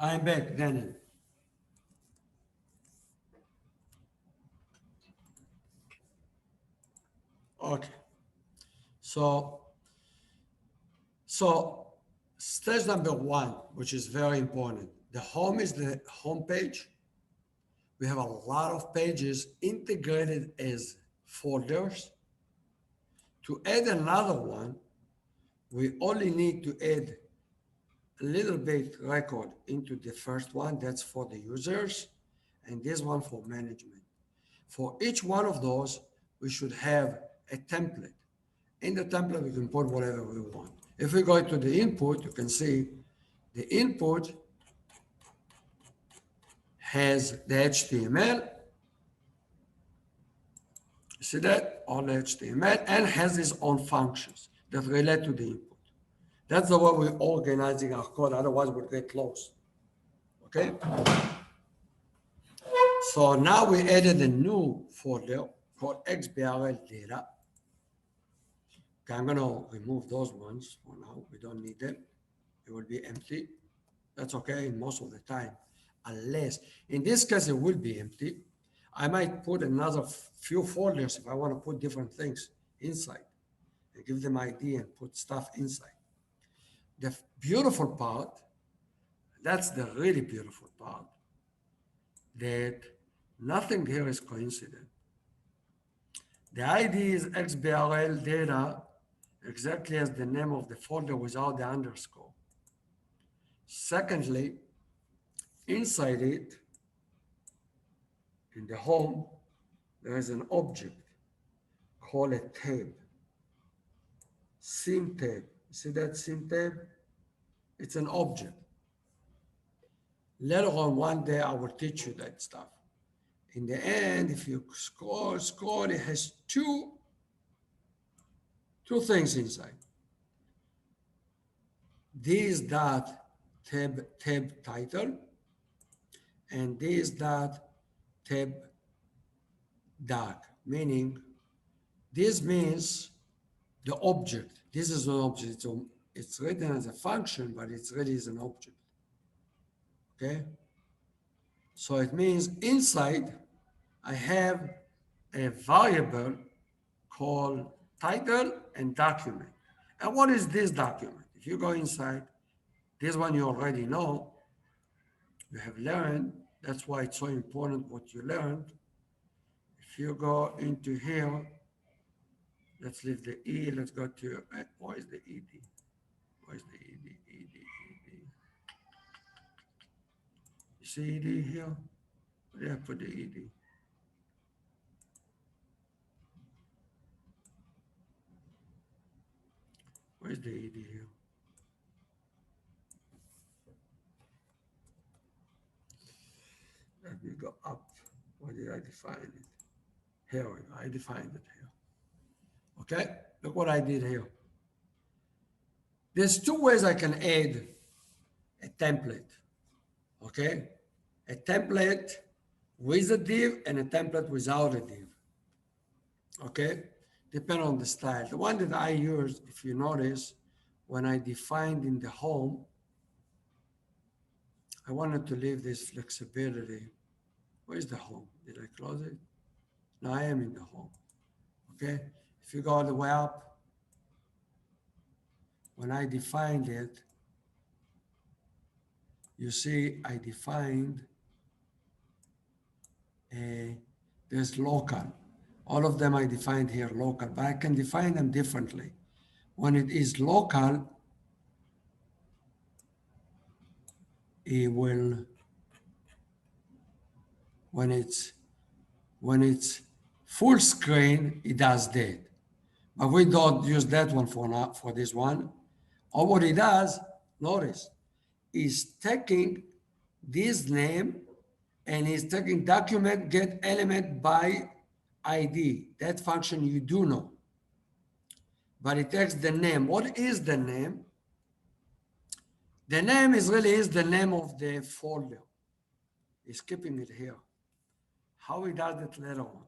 I'm back, Daniel. Okay. So, so stage number one, which is very important. The home is the home page. We have a lot of pages integrated as folders. To add another one, we only need to add a little bit record into the first one. That's for the users, and this one for management. For each one of those, we should have a template. In the template, we can put whatever we want. If we go to the input, you can see the input has the HTML. You see that? All HTML, and has its own functions that relate to the input. That's the way we're organizing our code, otherwise we'll get lost. Okay? So now we added a new folder called XBRL data. Okay, I'm gonna remove those ones for now. We don't need them. It will be empty. That's okay most of the time, unless, in this case, it will be empty. I might put another few folders if I want to put different things inside and give them ID and put stuff inside. The beautiful part, that's the really beautiful part, that nothing here is coincident. The ID is XBRL data, exactly as the name of the folder without the underscore. Secondly, inside it, in the home, there is an object called a tab. Sim tab. See that sim tab? It's an object. Later on, one day, I will teach you that stuff. In the end, if you scroll, it has two things inside. This dot tab title, and this dot tab dark, meaning this means the object. This is an object. It's written as a function, but it's really is an object. Okay? So it means inside I have a variable called title and document. And what is this document? If you go inside, this one you already know, you have learned, that's why it's so important what you learned. If you go into here, let's leave the E, let's go to, where is the ED? Where's the ED, ED, ED? You see ED here? Where did I put the ED? Where's the ED here? Let me go up. Where did I define it? Here we go. I defined it here. Okay, look what I did here. There's two ways I can add a template. Okay, a template with a div and a template without a div. Okay, depend on the style. The one that I used, if you notice, when I defined in the home, I wanted to leave this flexibility. Where's the home? Did I close it? No, I am in the home. Okay, if you go all the way up, when I defined it, you see I defined there's local. All of them I defined here local, but I can define them differently. When it is local, it will, when it's full screen, it does that. But we don't use that one for now, for this one. Or what it does, notice, is taking this name and is taking document get element by ID. That function you do know. But it takes the name. What is the name? The name is the name of the folder. It's keeping it here. How he does it later on.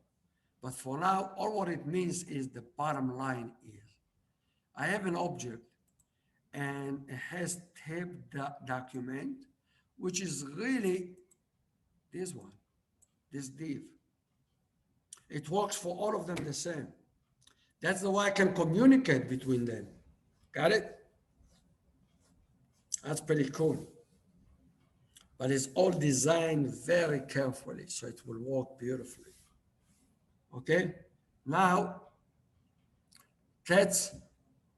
But for now, all what it means is the bottom line is, I have an object and it has tab document which is really this one, this div. It works for all of them the same. That's the way I can communicate between them. Got it? That's pretty cool. But it's all designed very carefully, so it will work beautifully. Okay? Now, that's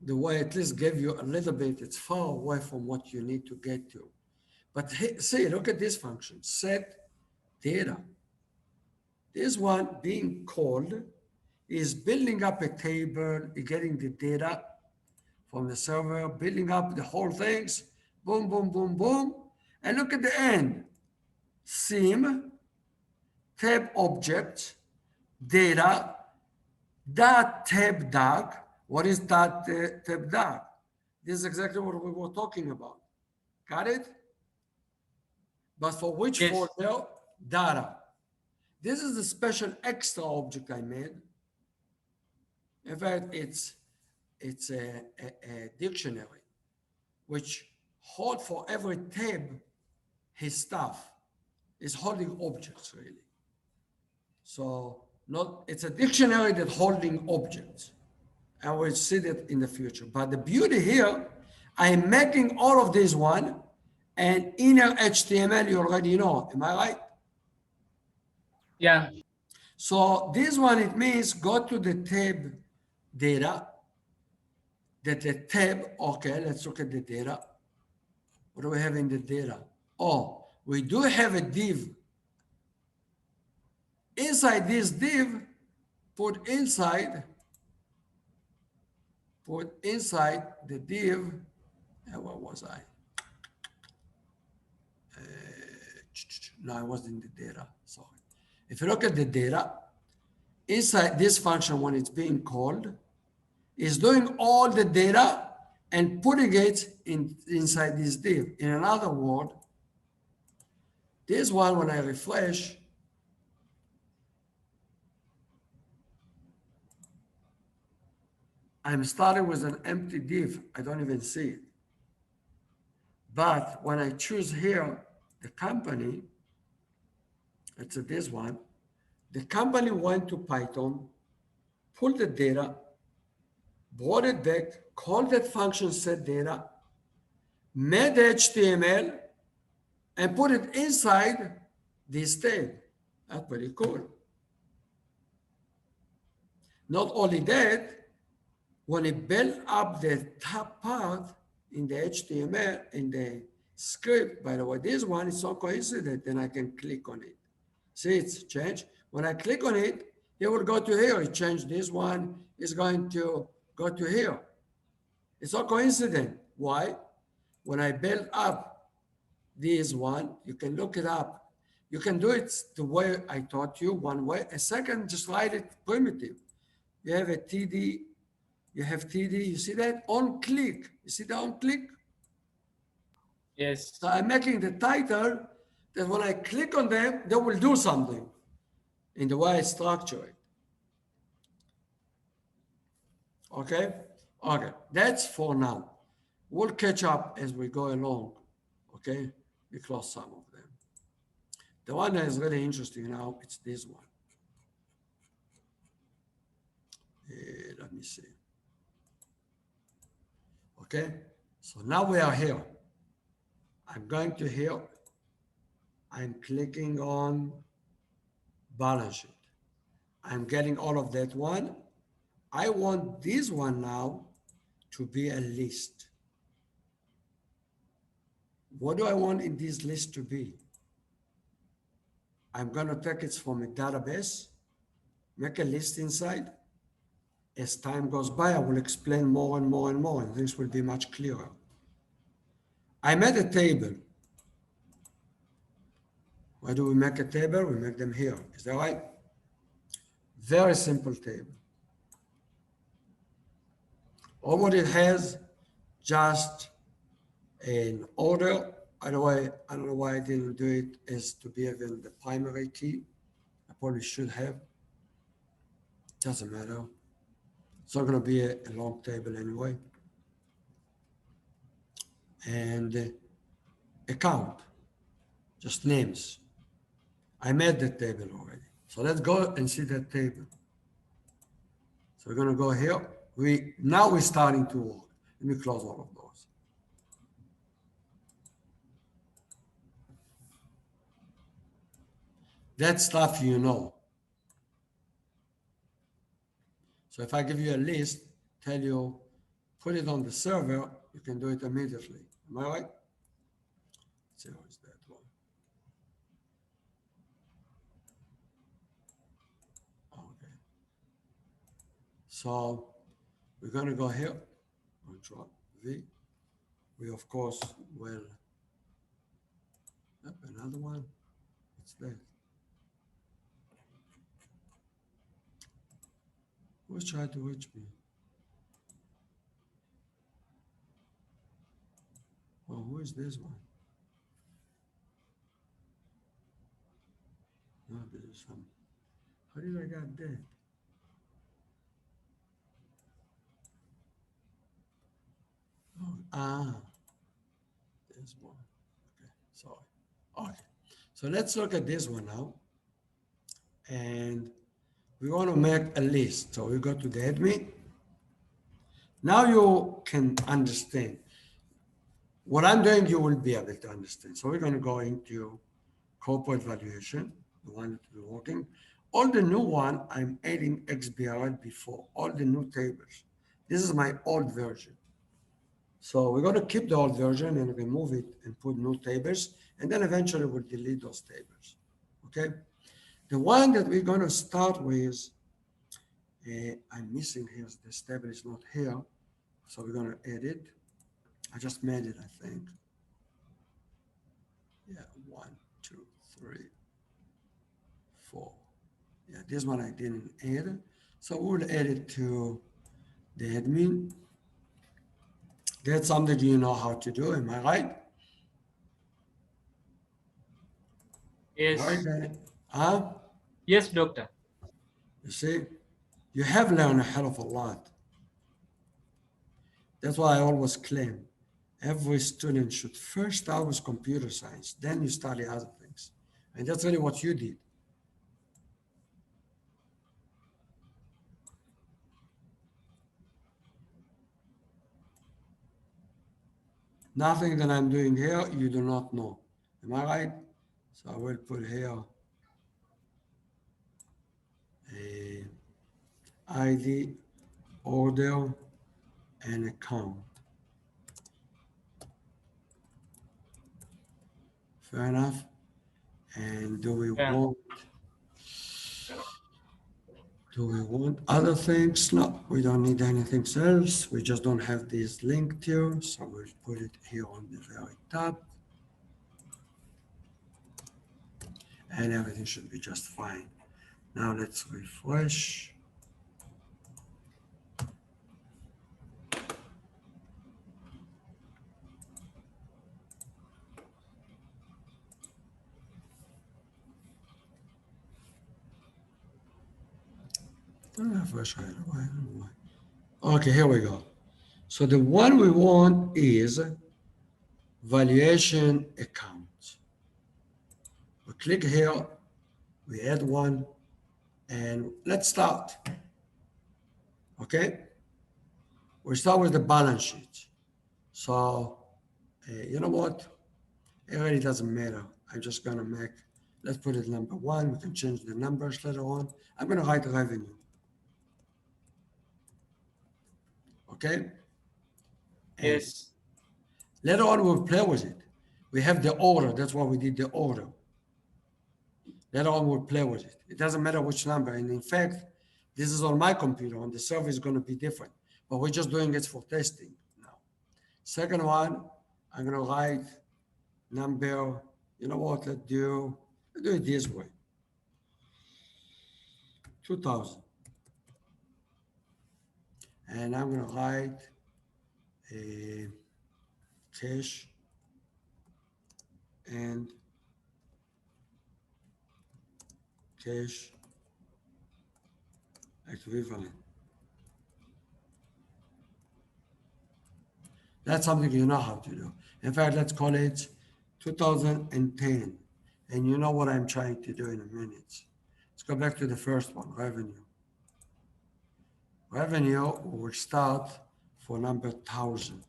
the way at least give you a little bit. It's far away from what you need to get to. But see, look at this function, set data. This one being called is building up a table, getting the data from the server, building up the whole things, boom, boom, boom, boom. And look at the end, sim, tab object, data, dot tab doc. What is that tab doc? This is exactly what we were talking about. Got it? But for which Yes. folder? Data. This is a special extra object I made. In fact, it's a dictionary which hold for every tab his stuff. It's holding objects really. So it's a dictionary that holding objects. And we'll see that in the future. But the beauty here, I'm making all of this one and inner HTML you already know. Am I right? Yeah. So this one, it means go to the tab data, that the tab, okay, let's look at the data. What do we have in the data? Oh, we do have a div. Inside this div, put inside the div, where was I? No, I wasn't in the data, sorry. If you look at the data, inside this function, when it's being called, is doing all the data and putting it inside this div. In another word, this one, when I refresh, I'm starting with an empty div. I don't even see it. But when I choose here, the company, it's this one, the company went to Python, pulled the data, brought it back, called that function set data, made HTML, and put it inside this tab. That's pretty cool. Not only that, when it built up the top part in the HTML, in the script, by the way, this one is so coincident, then I can click on it. See, it's changed. When I click on it, it will go to here. It changed this one, is going to go to here. It's all coincident. Why? When I build up this one, you can look it up. You can do it the way I taught you, one way. A second, just write it primitive. You have a TD, you have TD, you see that? On click. You see the on click? Yes. So I'm making the title that when I click on them, they will do something in the way I structure it. Okay? Okay, that's for now. We'll catch up as we go along. Okay? We close some of them. The one that is really interesting now, it's this one. Let me see. Okay? So now we are here. I'm going to here. I'm clicking on balance sheet. I'm getting all of that one. I want this one now to be a list. What do I want in this list to be? I'm going to take it from a database, make a list inside. As time goes by, I will explain more and more and more, and things will be much clearer. I made a table. Why do we make a table? We make them here. Is that right? Very simple table. All what it has, just an order. By the way, I don't know why I didn't do it as to be even the primary key. I probably should have. Doesn't matter. It's not going to be a long table anyway. And a count. just names. I made the table already. So let's go and see that table. So we're going to go here. Now we're starting to work. Let me close all of those. That stuff you know. So if I give you a list, tell you, put it on the server, you can do it immediately. Am I right? Let's see, how is that one? Okay. So we're going to go here, Control V. We, of course, will, yep, another one. What's that? Who's trying to reach me? Oh, who is this one? No, this is some. How did I get that? Oh, there's one. Okay, sorry. Okay, so let's look at this one now. And we want to make a list. So we go to the admin. Now you can understand. What I'm doing, you will be able to understand. So we're going to go into corporate valuation, the one that we're working. All the new one, I'm adding XBRL before, all the new tables. This is my old version. So we're going to keep the old version and remove it and put new tables, and then eventually we'll delete those tables. Okay. The one that we're going to start with, I'm missing here, this table is not here. So we're going to edit. I just made it, I think. Yeah, 1, 2, 3, 4. Yeah, this one I didn't add. So we'll add it to the admin. That's something you know how to do, am I right? Yes. Right, Danny? Huh? Yes, doctor. You see, you have learned a hell of a lot. That's why I always claim every student should first start with computer science, then you study other things. And that's really what you did. Nothing that I'm doing here, you do not know. Am I right? So I will put here a ID, order, and account. Fair enough. And do we Yeah. want other things? No, we don't need anything else. We just don't have this linked here. So we'll put it here on the very top. And everything should be just fine. Now let's refresh. Refresh right away. I don't know why. Okay, here we go. So the one we want is valuation account. We click here, we add one, and let's start. Okay? We start with the balance sheet. So, you know what? It really doesn't matter. I'm just gonna make, let's put it number 1. We can change the numbers later on. I'm gonna write revenue. Okay? And Yes. later on, we'll play with it. We have the order. That's why we did the order. Later on, we'll play with it. It doesn't matter which number. And in fact, this is on my computer. On the server is going to be different. But we're just doing it for testing now. Second one, I'm going to write number. You know what? Let's do it this way. 2000. And I'm going to write a cash and cash equivalent. That's something you know how to do. In fact, let's call it 2010. And you know what I'm trying to do in a minute. Let's go back to the first one, revenue. Revenue will start for number 1,000,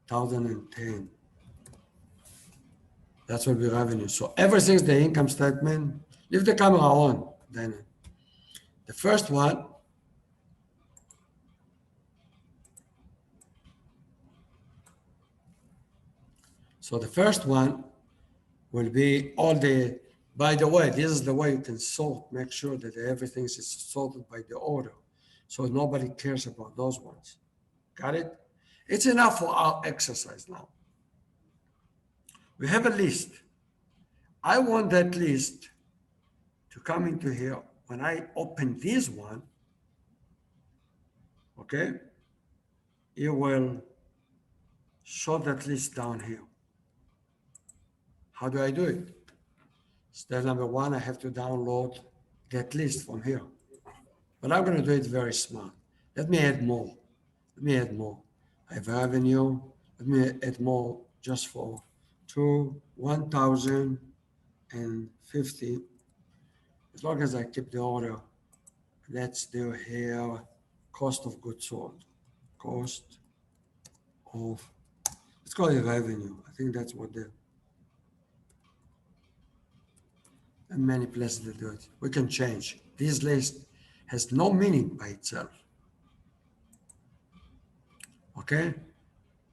1,010. That will be revenue. So everything's the income statement. Leave the camera on, then. The first one, so the first one will be all the, by the way, this is the way you can sort, make sure that everything is sorted by the order. So nobody cares about those ones. Got it? It's enough for our exercise now. We have a list. I want that list to come into here. When I open this one, okay, it will show that list down here. How do I do it? Step number one, I have to download that list from here. But I'm going to do it very smart. Let me add more. Let me add more. I have revenue. Let me add more just for 1,050. As long as I keep the order, let's do here cost of goods sold. Cost of, let's call it revenue. I think that's what the, and many places they do it. We can change. This list has no meaning by itself. Okay?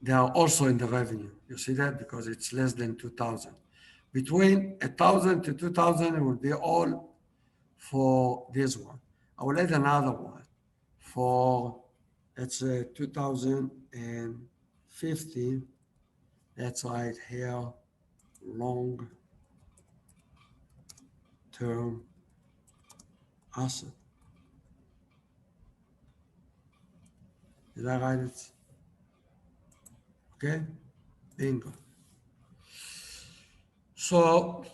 They are also in the revenue. You see that? Because it's less than 2,000. Between 1,000 to 2,000, it will be all for this one. I will add another one for, let's say, 2,050. That's right here, long-term asset. Did I write it? Okay, bingo. So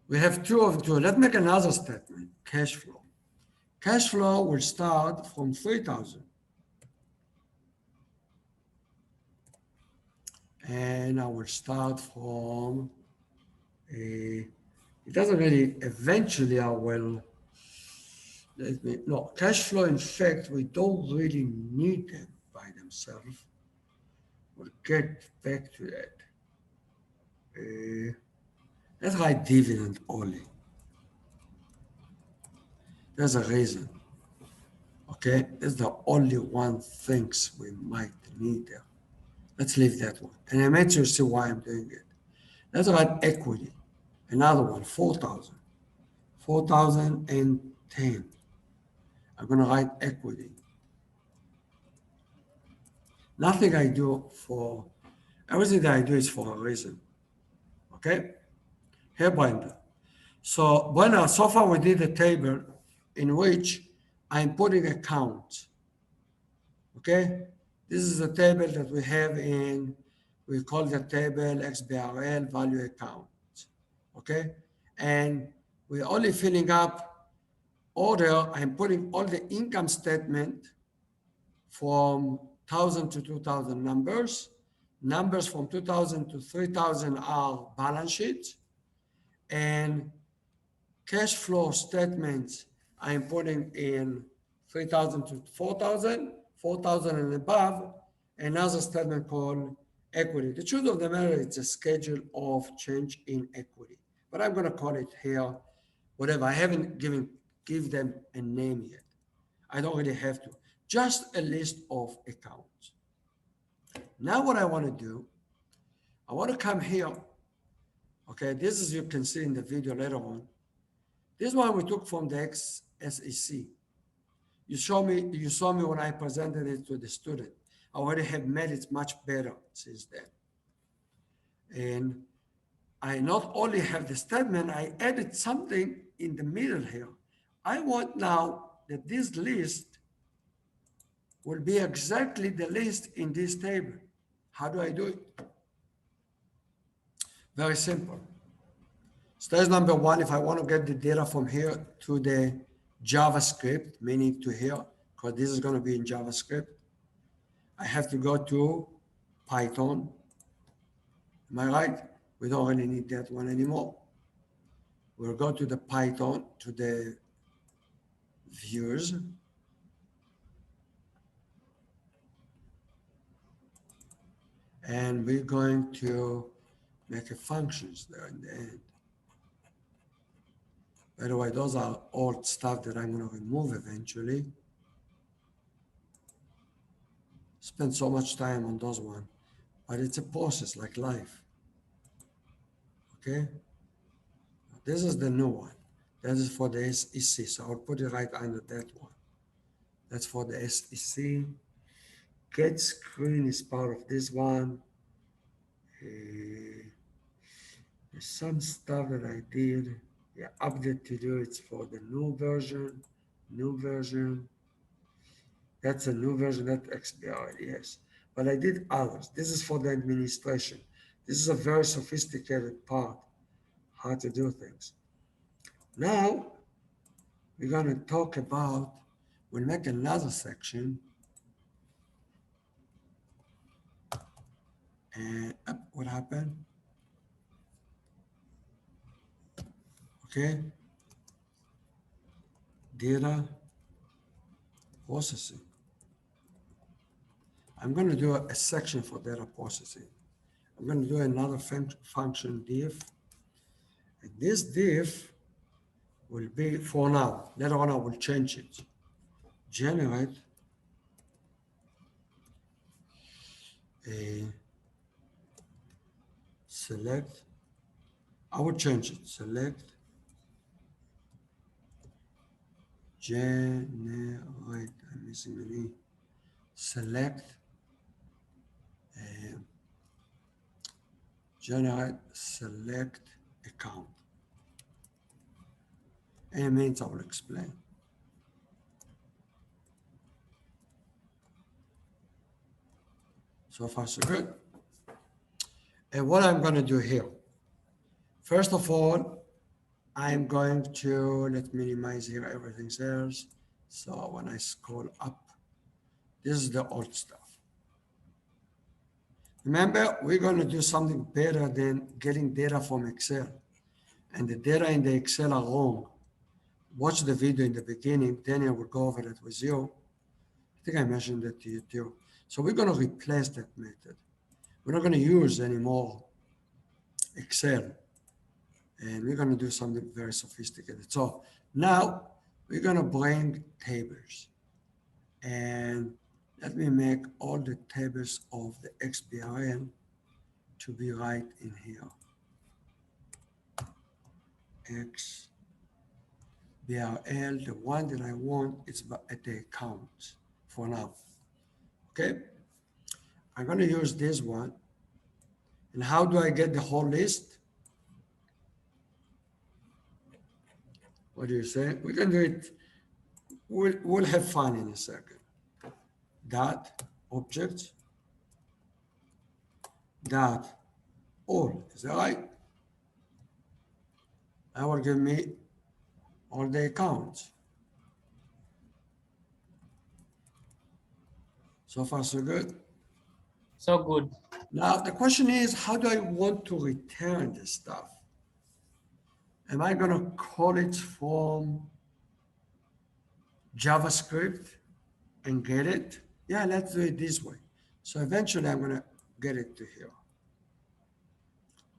we have two of two. Let's make another statement, cash flow. Cash flow will start from 3,000. And I will start from a, it doesn't really, eventually I will, no, cash flow, in fact, we don't really need them by themselves. We'll get back to that. Let's write dividend only. There's a reason. Okay, that's the only one things we might need there. Let's leave that one. And I made you see why I'm doing it. Let's write equity. Another one, 4,000. 4,010. I'm going to write equity. Nothing I do for, everything that I do is for a reason. Okay? Here, Brenda. So, Brenda, so far we did a table in which I'm putting accounts. Okay? This is a table that we have in, we call the table XBRL value account. Okay? And we're only filling up order. I'm putting all the income statement from 1,000 to 2,000 numbers. Numbers from 2,000 to 3,000 are balance sheets. And cash flow statements, I'm putting in 3,000 to 4,000, 4,000 and above, another statement called equity. The truth of the matter, it's a schedule of change in equity. But I'm going to call it here, whatever. I haven't give them a name yet. I don't really have to. Just a list of accounts. Now what I want to do, I want to come here. Okay, this is, you can see in the video later on. This one we took from the XSEC. You saw me when I presented it to the student. I already have made it much better since then. And I not only have the statement, I added something in the middle here. I want now that this list will be exactly the list in this table. How do I do it? Very simple. Stage number one, if I want to get the data from here to the JavaScript, meaning to here, because this is going to be in JavaScript, I have to go to Python. Am I right? We don't really need that one anymore. We'll go to the Python, to the views. And we're going to make a functions there in the end. By the way, those are old stuff that I'm going to remove eventually. Spend so much time on those one, but it's a process like life. Okay. This is the new one. That is for the SEC. So I'll put it right under that one. That's for the SEC. Get screen is part of this one. There's some stuff that I did. Yeah, update to do. It's for the new version. New version. That's a new version that expired, yes. But I did others. This is for the administration. This is a very sophisticated part, how to do things. Now, we're going to talk about, we'll make another section. And what happened? Okay. Data processing. I'm going to do a section for data processing. I'm going to do another function div. And this div will be for now. Later on, I will change it. Generate a select. I will change it. Select generate. I'm missing an E. Select generate select account. And it means I will explain. So far, so good. And what I'm going to do here, first of all, I'm going to, let me minimize here everything else. So when I scroll up, this is the old stuff. Remember, we're going to do something better than getting data from Excel. And the data in the Excel are wrong. Watch the video in the beginning, Daniel will go over it with you. I think I mentioned that to you too. So we're going to replace that method. We're not going to use anymore Excel. And we're going to do something very sophisticated. So now we're going to bring tables. And let me make all the tables of the XBRL to be right in here. XBRL, the one that I want is at the account for now. Okay. I'm going to use this one. And how do I get the whole list? What do you say? We can do it. We'll have fun in a second. Dot object dot all. Is that right? That will give me all the accounts. So far, so good. So good. Now, the question is, how do I want to return this stuff? Am I going to call it from JavaScript and get it? Yeah, let's do it this way. So eventually, I'm going to get it to here.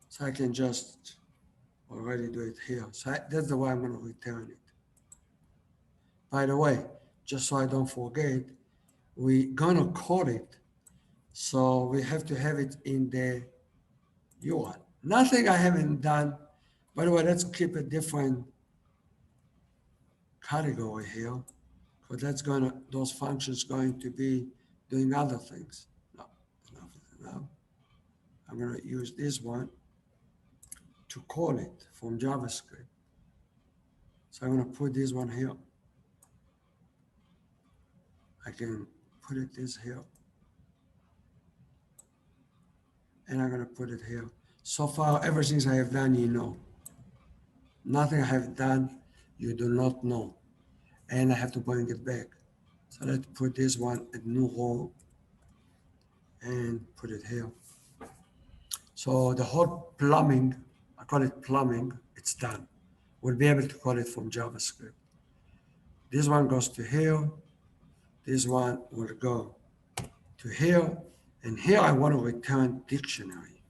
So I can just already do it here. So that's the way I'm going to return it. By the way, just so I don't forget, we're going to call it. So we have to have it in the URL. Nothing I haven't done. By the way, let's keep a different category here, because that's going to, those functions going to be doing other things. No, enough is enough. I'm going to use this one to call it from JavaScript. So I'm going to put this one here. I can put it this here. And I'm going to put it here. So far, everything I have done, you know. Nothing I have done, you do not know. And I have to bring it back. So let's put this one a new row and put it here. So the whole plumbing, I call it plumbing, it's done. we'll be able to call it from JavaScript. This one goes to here. This one will go to here. And here I want to return dictionary.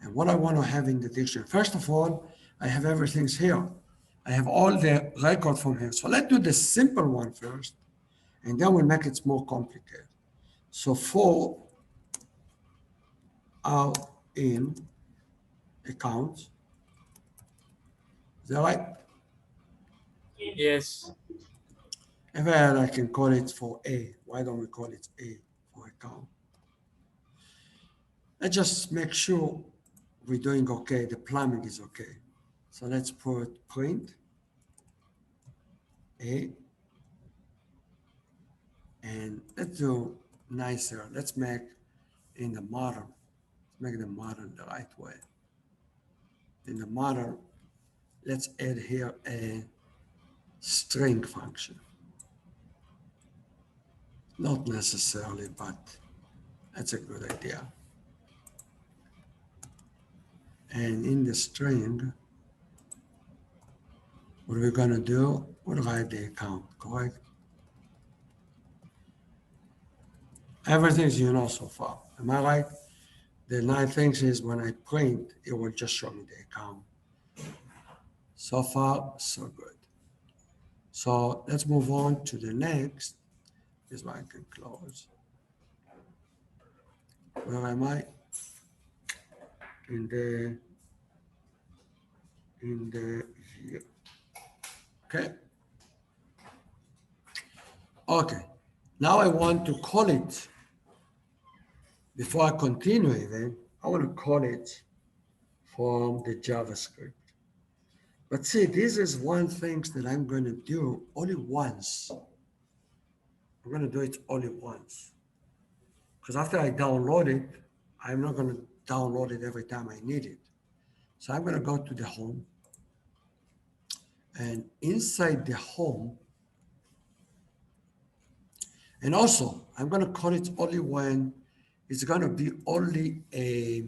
And what I want to have in the dictionary, first of all, I have everything's here. I have all the record from here. So let's do the simple one first, and then we'll make it more complicated. So for our in accounts, is that right? Yes. If I can call it for A, why don't we call it A for account? Let's just make sure we're doing okay, the plumbing is okay. So let's put print A, and let's do nicer. Let's make in the modern, make the modern the right way. In the modern, let's add here a string function. Not necessarily, but that's a good idea. And in the string, what we're going to do, we'll write the account, correct? Everything's you know so far. Am I right? The nice thing is when I print, it will just show me the account. So far, so good. So let's move on to the next. This one I can close. Where am I? In the view. Okay. Okay. Now I want to call it, before I continue even, I want to call it from the JavaScript. But see, this is one thing that I'm going to do only once. I'm going to do it only once. Because after I download it, I'm not going to download it every time I need it. So I'm going to go to the home. And inside the home, and also I'm going to call it only when it's going to be only a,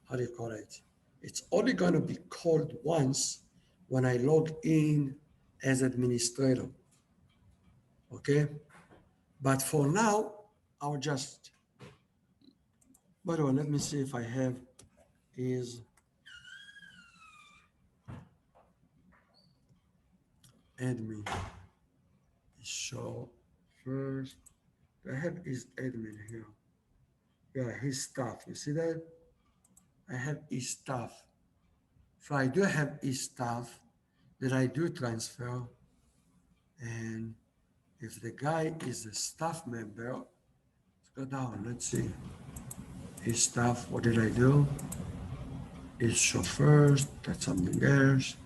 how do you call it? It's only going to be called once when I log in as administrator. Okay? But for now, I'll just, by the way, let me see if I have is admin. Show first. I have his admin here. Yeah, his stuff. You see that? I have his stuff. So I do have his stuff that I do transfer. And if the guy is a staff member, let's go down. Let's see. His stuff, what did I do? Is show first. That's something else.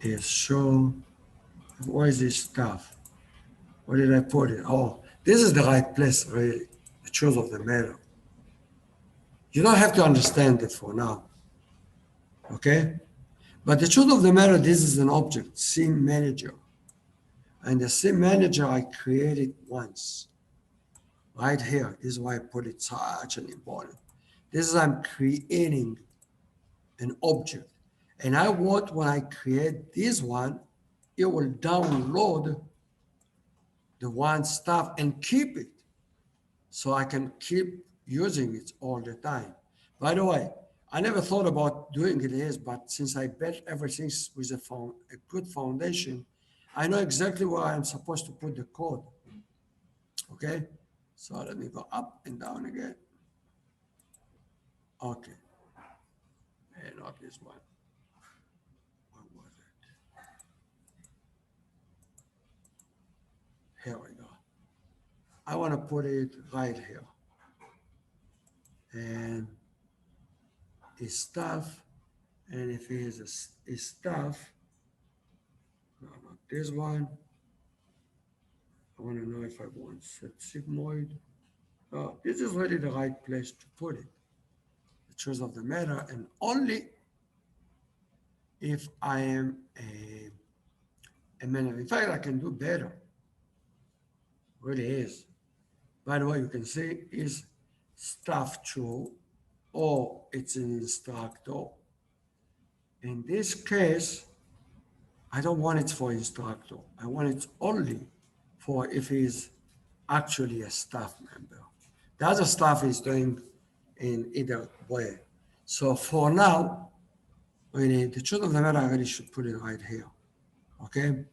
Is show. Where is his stuff? Where did I put it? Oh, this is the right place, really. The truth of the matter. You don't have to understand it for now. Okay? But the truth of the matter, this is an object, scene manager. And the scene manager I created once. Right here. This is why I put it such an important. This is I'm creating an object. And I want when I create this one, it will download the one stuff and keep it. So I can keep using it all the time. By the way, I never thought about doing it is, but since I built everything with a good foundation, I know exactly where I'm supposed to put the code. Okay, so let me go up and down again. Okay, and not this one. What was it? Here we go. I want to put it right here. And his stuff, and if he is his stuff, no, not this one. I want to know if I want set sigmoid. This is really the right place to put it. The truth of the matter, and only if I am a manager. In fact, I can do better. Really is. By the way, you can see is staff true, or it's an instructor. In this case, I don't want it for instructor. I want it only for if he's actually a staff member. The other staff is doing in either way. So for now, the truth of the matter, I really should put it right here. Okay?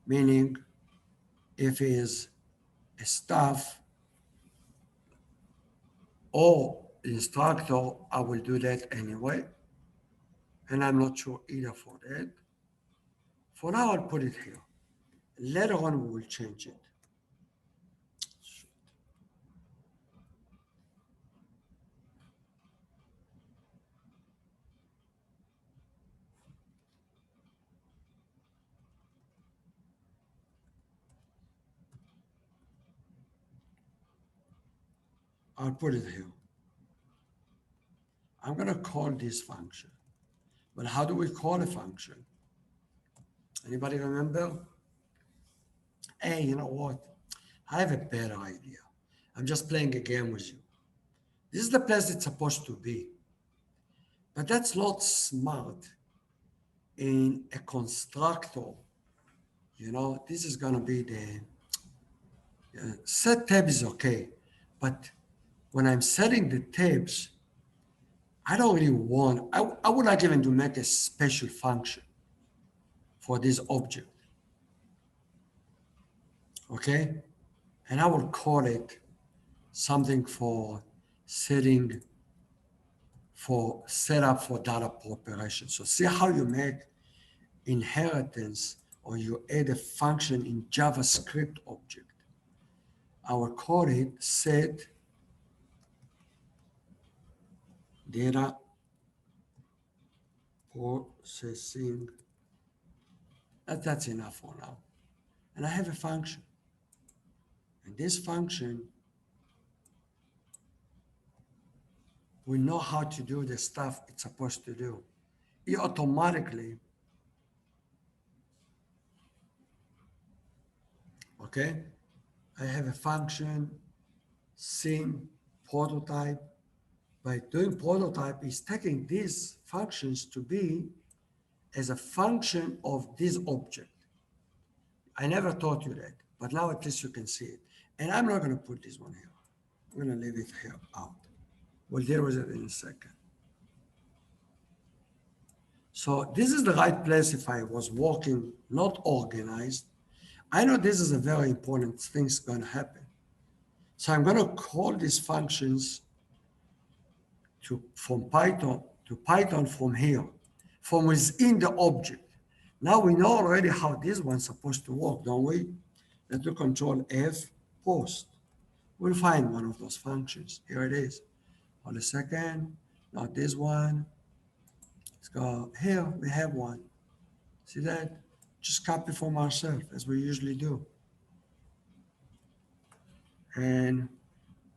Meaning, if he is a staff or instructor, I will do that anyway. And I'm not sure either for that. For now, I'll put it here. Later on, we will change it. I'll put it here. I'm going to call this function. But how do we call a function? Anybody remember? Hey, you know what? I have a better idea. I'm just playing a game with you. This is the place it's supposed to be. But that's not smart in a constructor. This is going to be the set tab is okay. But when I'm setting the tabs, I don't really want, I would like even to make a special function for this object. Okay? And I will call it something for setup for data preparation. So see how you make inheritance or you add a function in JavaScript object. I will call it set data processing. That's enough for now. And I have a function. And this function will know how to do the stuff it's supposed to do. It automatically, okay? I have a function, sim, prototype. By doing prototype, is taking these functions to be as a function of this object. I never taught you that, but now at least you can see it. And I'm not going to put this one here. I'm going to leave it here out. We'll deal with it in a second. So this is the right place if I was working not organized. I know this is a very important thing's going to happen. So I'm going to call these functions from Python to Python from here, from within the object. Now we know already how this one's supposed to work, don't we? Let's do Control F, post. We'll find one of those functions. Here it is. Hold a second. Not this one. Let's go here. We have one. See that? Just copy from ourselves as we usually do. And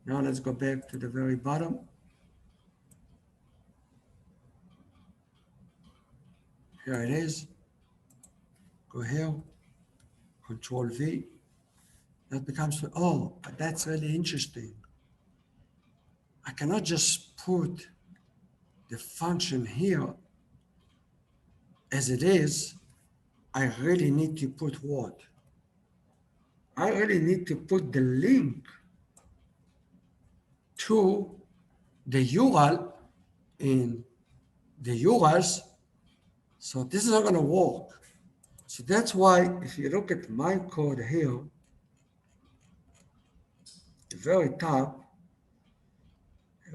now let's go back to the very bottom. Here it is. Go here. Control V. That becomes, oh, but that's really interesting. I cannot just put the function here as it is. I really need to put what? I really need to put the link to the URL in the URLs. So this is not going to work. So that's why if you look at my code here, the very top,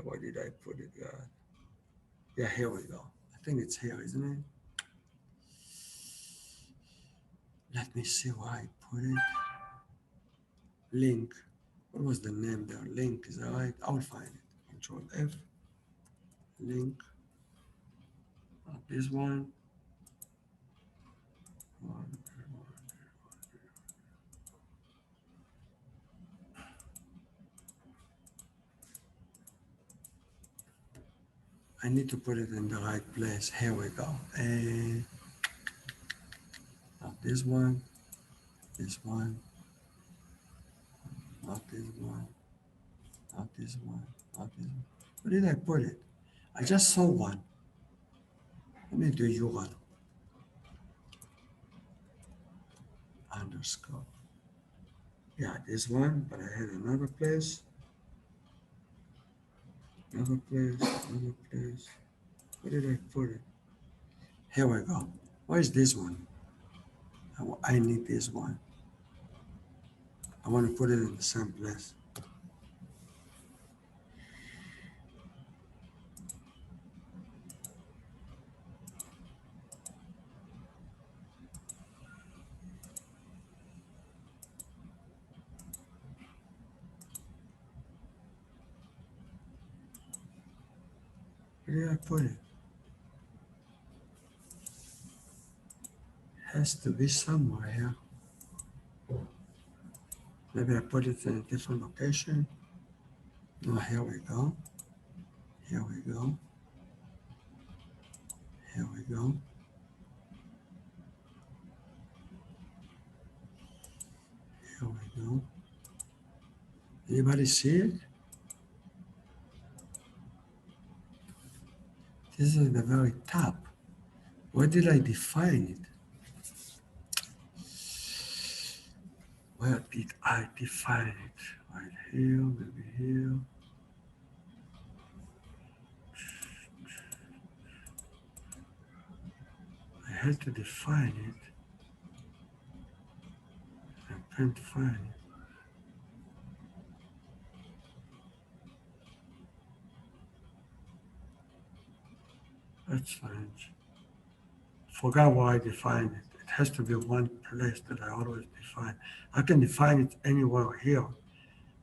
where did I put it? Yeah, here we go. I think it's here, isn't it? Let me see where I put it. Link. What was the name there? Link, is that right? I'll find it. Control F. Link. This one. I need to put it in the right place. Here we go. And not this one. This one. Not this one. Not this one. Not this one. Where did I put it? I just saw one. Let me do yuan underscore. Yeah, this one, but I had another place. Another place, another place. Where did I put it? Here we go. Where's this one? I need this one. I want to put it in the same place. Where did I put it? Has to be somewhere here. Maybe I put it in a different location. Oh, here we go. Here we go. Here we go. Here we go. Anybody see it? This is the very top. Where did I define it? Where did I define it? Right here, maybe here. I had to define it. I can't find it. That's strange. Forgot why I defined it. It has to be one place that I always define. I can define it anywhere here,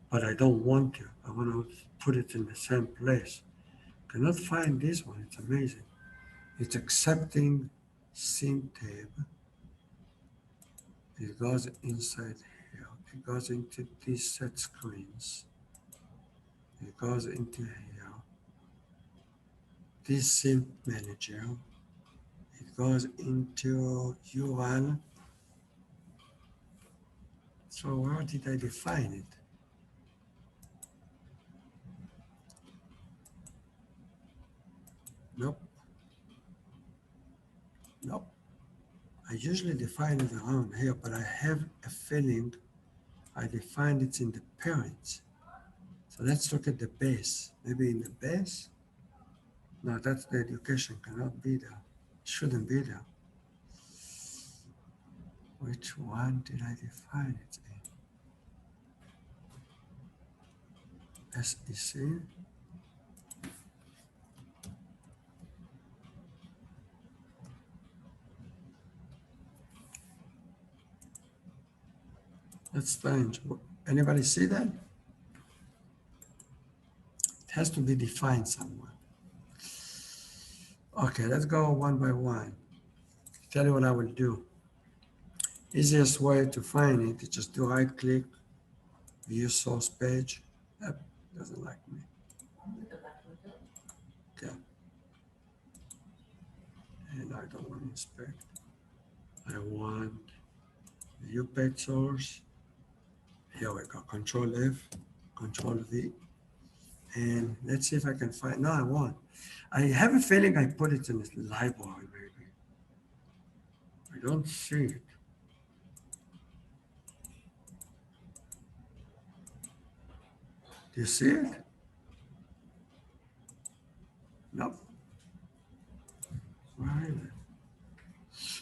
but I don't want to. I want to put it in the same place. Cannot find this one. It's amazing. It's accepting sync tab. It goes inside here. It goes into these set screens. It goes into here. This sync manager. It goes into URL. So where did I define it? Nope. Nope. I usually define it around here, but I have a feeling I defined it in the parents. So let's look at the base. Maybe in the base? No, that's the education, cannot be there. Shouldn't be there. Which one did I define it in? SEC? That's strange. Anybody see that? It has to be defined somewhere. Okay, let's go one by one. Tell you what I will do. Easiest way to find it is just do right click, view source page. Yep, doesn't like me. Okay. And I don't want to inspect. I want view page source. Here we go, Control F, Control V. And let's see if I can find, no, I won't. I have a feeling I put it in this library, maybe. I don't see it. Do you see it? Nope. Where is it?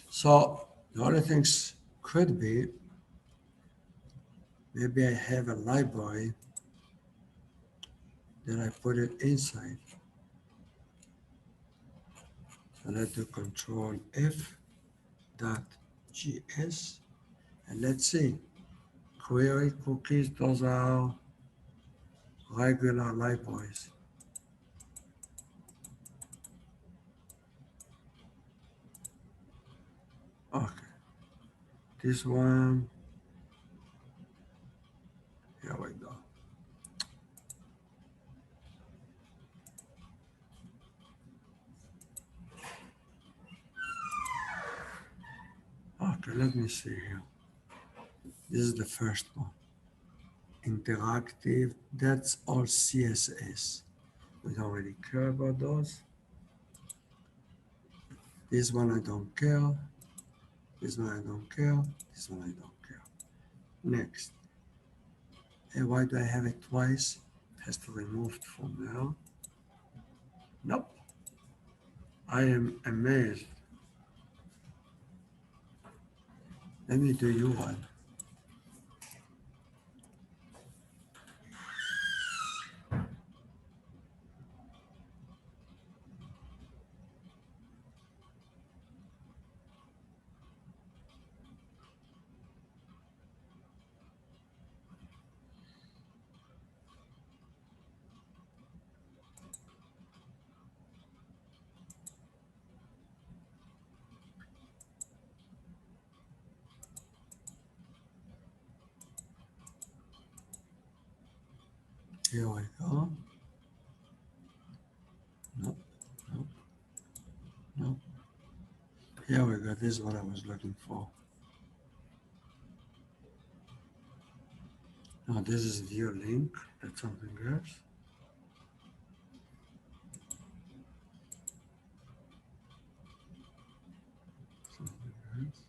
So the other things could be, maybe I have a library that I put it inside. So let's do Control F dot GS, and let's see. Query cookies, those are regular libraries. Okay. This one, here we go. Okay, let me see here. This is the first one. Interactive, that's all CSS. We don't really care about those. This one I don't care. This one I don't care. This one I don't care. Next. And why do I have it twice? It has to be removed from there. Nope. I am amazed. Let me do you one. Here we go. Nope, nope, nope. Here we go. This is what I was looking for. Now this is view link. That's something else. Something else.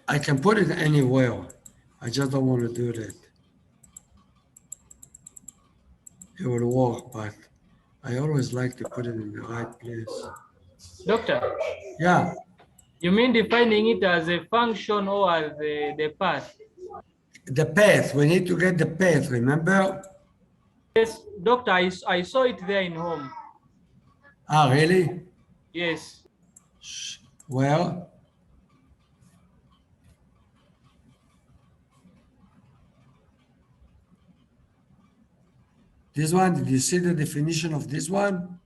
I can put it anywhere. I just don't want to do that. It will work, but I always like to put it in the right place. Doctor, Yeah, you mean defining it as a function or as the path? the path. We need to get the path, remember? Yes, doctor, I saw it there in home. Ah, really? Yes. Well, this one, did you see the definition of this one?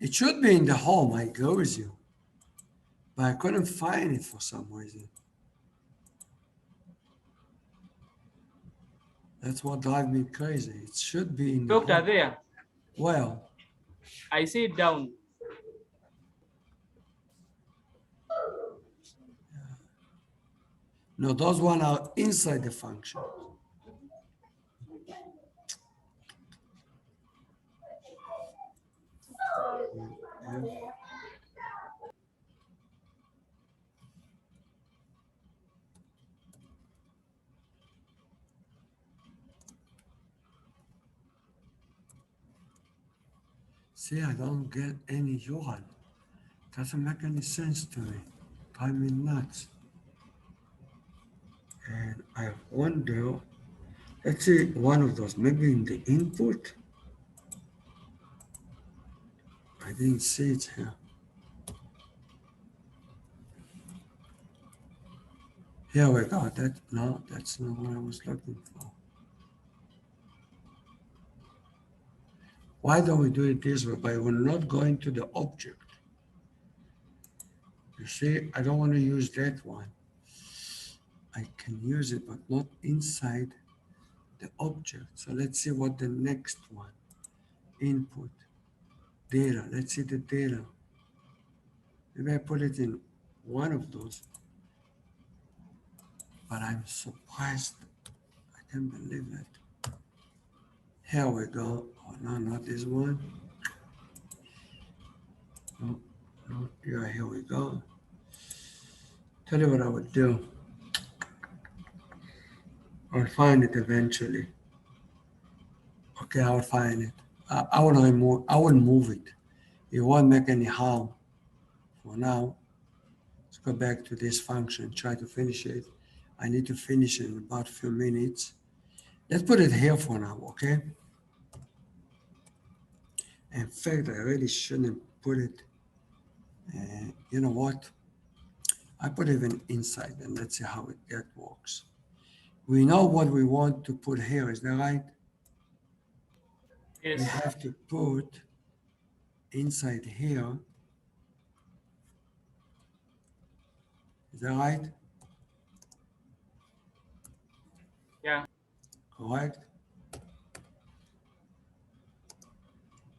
It should be in the home, I agree with you. But I couldn't find it for some reason. That's what drives me crazy. It should be in the Doctor, home. there. Well, I see it down. no, those one are inside the function. See, I don't get any Johan. Doesn't make any sense to me. Drive me nuts. And I wonder, let's see one of those, maybe in the input. I didn't see it here. Here we go. No, that's not what I was looking for. Why don't we do it this way? But we're not going to the object. You see, I don't want to use that one. I can use it, but not inside the object. So let's see what the next one, input, data. Let's see the data. Maybe I put it in one of those, but I'm surprised. I can't believe it. Here we go. Oh, no, not this one. No, no, yeah, here we go. Tell you what I would do. I'll find it eventually. Okay, I'll find it. I will remove. I will move it. It won't make any harm. For now, let's go back to this function. Try to finish it. I need to finish it in about a few minutes. Let's put it here for now, okay? In fact, I really shouldn't put it. You know what? I put it even inside, and let's see how that works. We know what we want to put here. Is that right? Yes. We have to put inside here. Is that right? Yeah. Correct.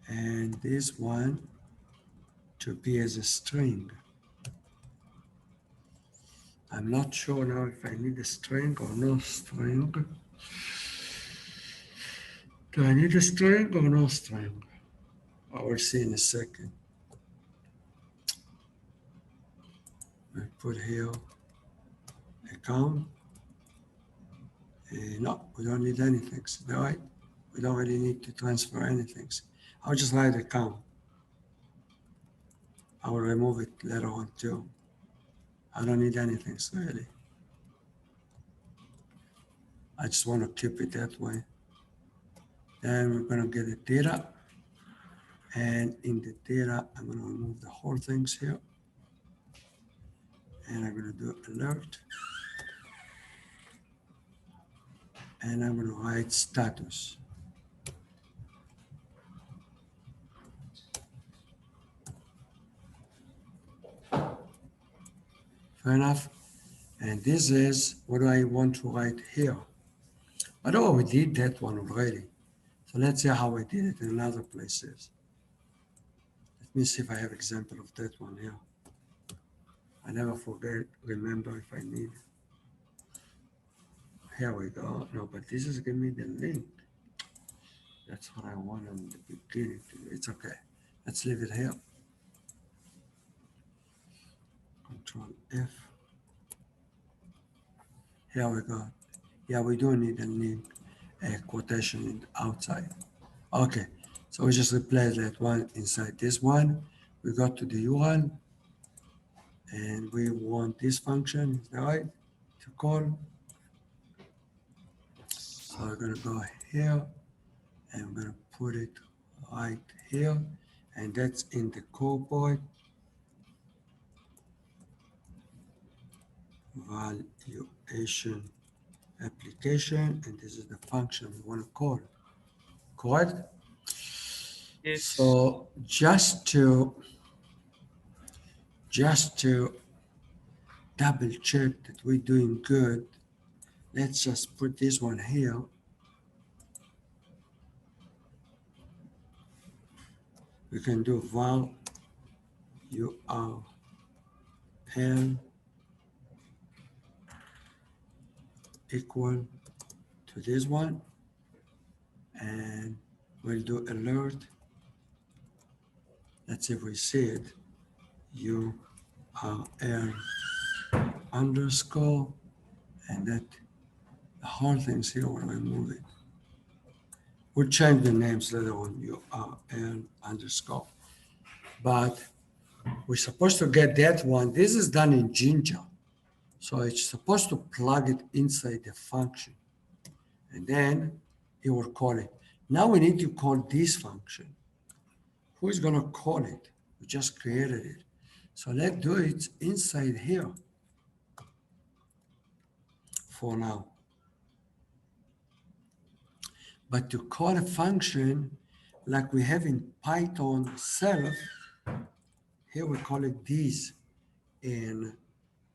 And this one to be as a string. I'm not sure now if I need a string or no string. Do I need a string or no string? I will see in a second. I put here account. No, we don't need anything, right? We don't really need to transfer anything. I'll just write account. I will remove it later on too. I don't need anything really. I just want to keep it that way. Then we're going to get the data. And in the data, I'm going to remove the whole things here. And I'm going to do alert. And I'm going to write status. Fair enough. And this is what I want to write here. By the way, we did that one already. So let's see how I did it in other places. Let me see if I have example of that one here. I never forget, remember if I need. Here we go. No, but this is giving me the link. That's what I want in the beginning. It's okay. Let's leave it here. Control F. Here we go. Yeah, we do need a link, a quotation in outside. Okay, so we just replace that one inside this one. We go to the URL and we want this function, is that right? To call. So we're gonna go here and we're gonna put it right here. And that's in the corporate valuation application. And this is the function we want to call, correct? Yes. So just to double check that we're doing good, let's just put this one here. We can do val URL equal to this one, and we'll do alert. Let's see if we see it. URL underscore, and that the whole thing's here. We'll remove it. We'll change the names later on, URL underscore. But we're supposed to get that one. This is done in Ginger. So it's supposed to plug it inside the function. And then it will call it. Now we need to call this function. Who is going to call it? We just created it. So let's do it inside here for now. But to call a function like we have in Python self, here we call it this in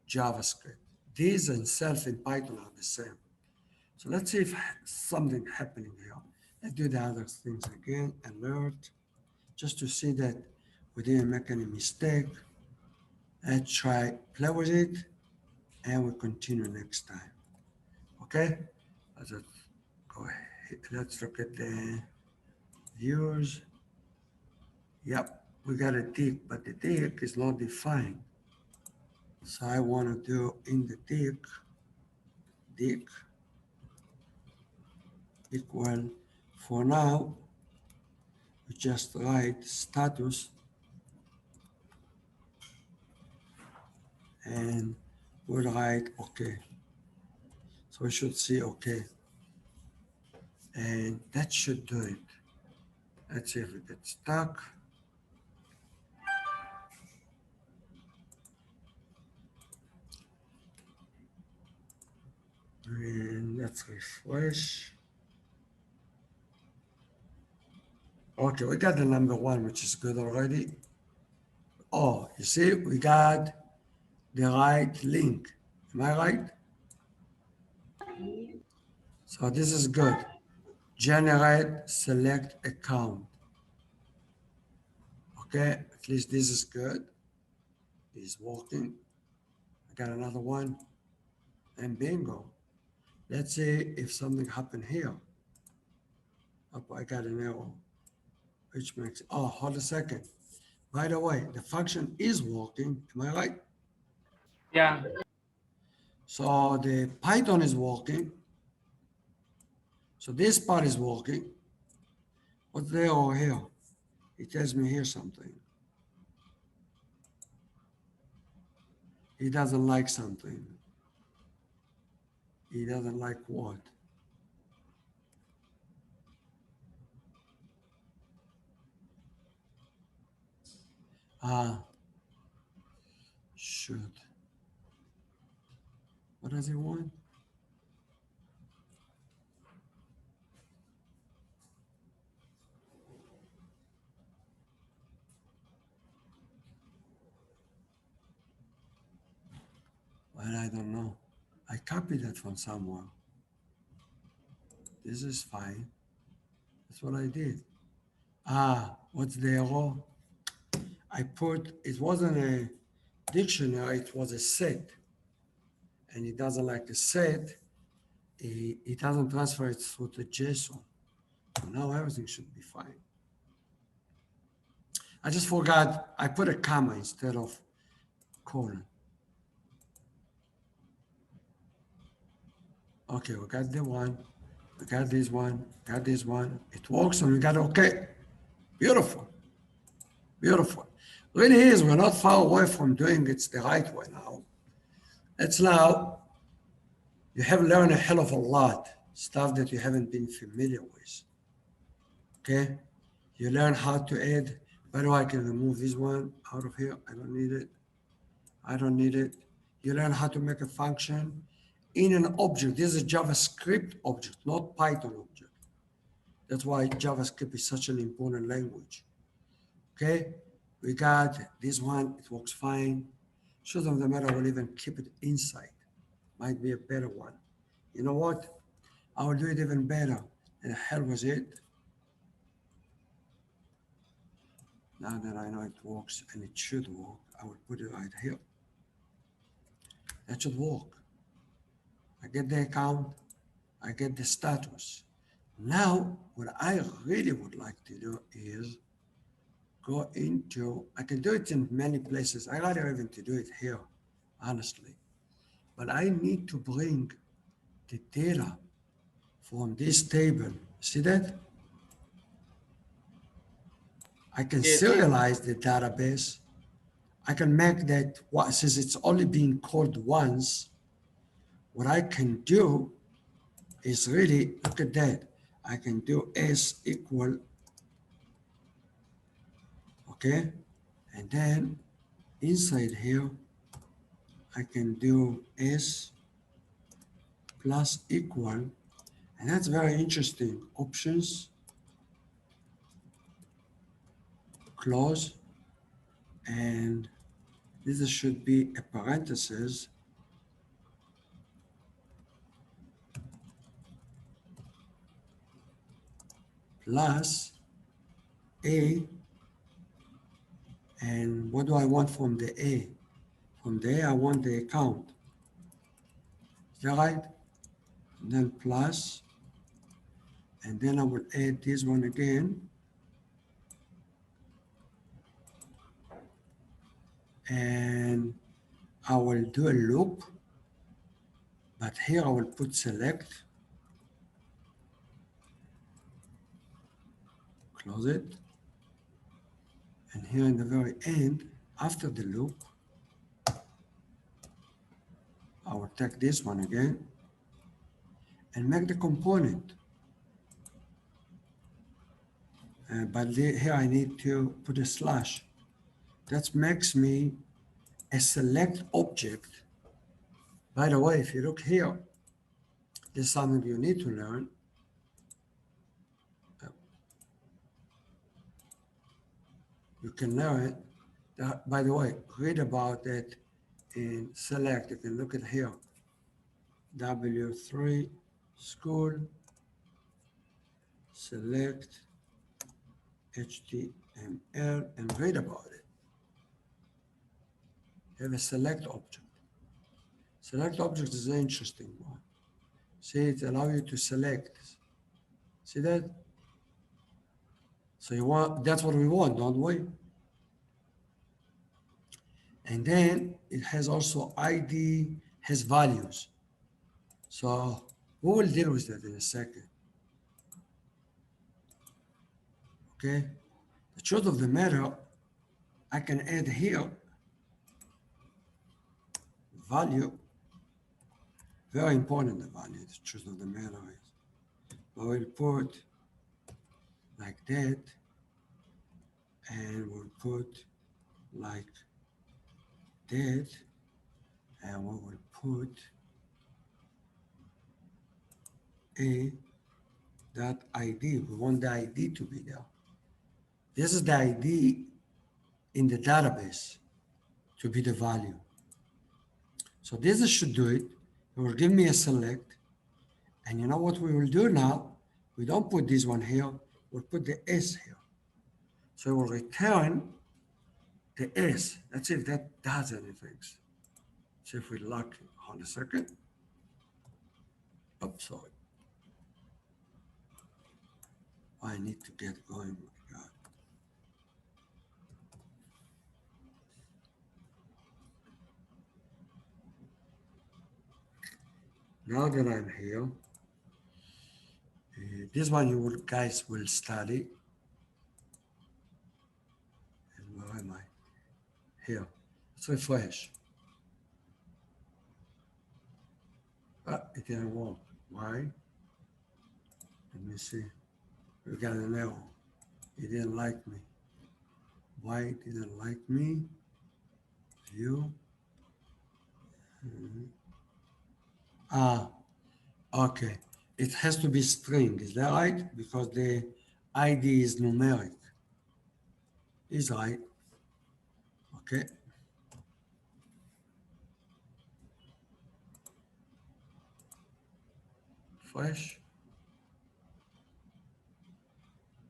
JavaScript. This and self in Python are the same. So let's see if something happening here. Let's do the other things again, alert, just to see that we didn't make any mistake. Let's try play with it and we'll continue next time. Okay? Let's go ahead. Let's look at the views. Yep, we got a tick, but the tick is not defined. So I want to do in the tick equal, for now, we just write status and we'll write okay. So we should see okay. And that should do it. Let's see if we get stuck. And let's refresh. Okay, we got the number one, which is good already. Oh, you see, we got the right link. Am I right? So this is good. Generate select account. Okay, at least this is good. It's working. I got another one. And bingo. Let's see if something happened here. Oh, I got an error, which makes, oh, hold a second. By the way, the function is working, am I right? Yeah. So the Python is working. So this part is working. What's there over here? It tells me here something. He doesn't like something. He doesn't like what? Should. What does he want? Well, I don't know. I copied that from somewhere. This is fine. That's what I did. What's the error? I put, it wasn't a dictionary, it was a set. And it doesn't like a set. It doesn't transfer it through the JSON. So now everything should be fine. I just forgot, I put a comma instead of colon. Okay, we got the one, we got this one, got this one. It works and we got okay. Beautiful, beautiful. Really is, we're not far away from doing it the right way now. It's now, you have learned a hell of a lot, stuff that you haven't been familiar with. Okay, you learn how to add. By the way, I can remove this one out of here. I don't need it. I don't need it. You learn how to make a function in an object. This is a JavaScript object, not Python object. That's why JavaScript is such an important language. Okay, we got this one. It works fine. Truth of the matter, we'll even keep it inside. Might be a better one. You know what? I will do it even better. And the hell was it? Now that I know it works and it should work, I will put it right here. That should work. I get the account, I get the status. Now, what I really would like to do is go into, I can do it in many places. I rather even to do it here, honestly. But I need to bring the data from this table. See that? I can Yes. serialize the database. I can make that, since it's only being called once, what I can do is really, look at that. I can do S equal, okay? And then inside here, I can do S plus equal, and that's very interesting. Options, close, and this should be a parenthesis, plus A, and what do I want from the A? From the A, I want the account. Is that right? And then plus, and then I will add this one again. And I will do a loop, but here I will put select, close it. And here in the very end, after the loop, I will take this one again and make the component. Here I need to put a slash. That makes me a select object. By the way, if you look here, there's something you need to learn. You can learn it. By the way, read about it in select. You can look at here. W3 school select HTML and read about it. You have a select object. Select object is an interesting one. See, it allows you to select. See that? So you want, that's what we want, don't we? And then it has also ID, has values. So we will deal with that in a second. Okay. The truth of the matter, I can add here value. Very important, the value, the truth of the matter is. I will put like that, and we'll put like that, and we will put a dot ID. We want the ID to be there. This is the ID in the database to be the value. So this should do it. It will give me a select. And you know what we will do now? We don't put this one here. We'll put the S here. So it will return the S. Let's see if that does anything. See if we lock it. Hold a second. Oops, sorry. I need to get going. My God. Now that I'm here, this one you will, guys will study. And where am I? Here. Let's refresh. It didn't work. Why? Let me see. We got an error. It didn't like me. Why it didn't like me? View. Okay. It has to be string. Is that right? Because the ID is numeric. Is right. Okay. Fresh.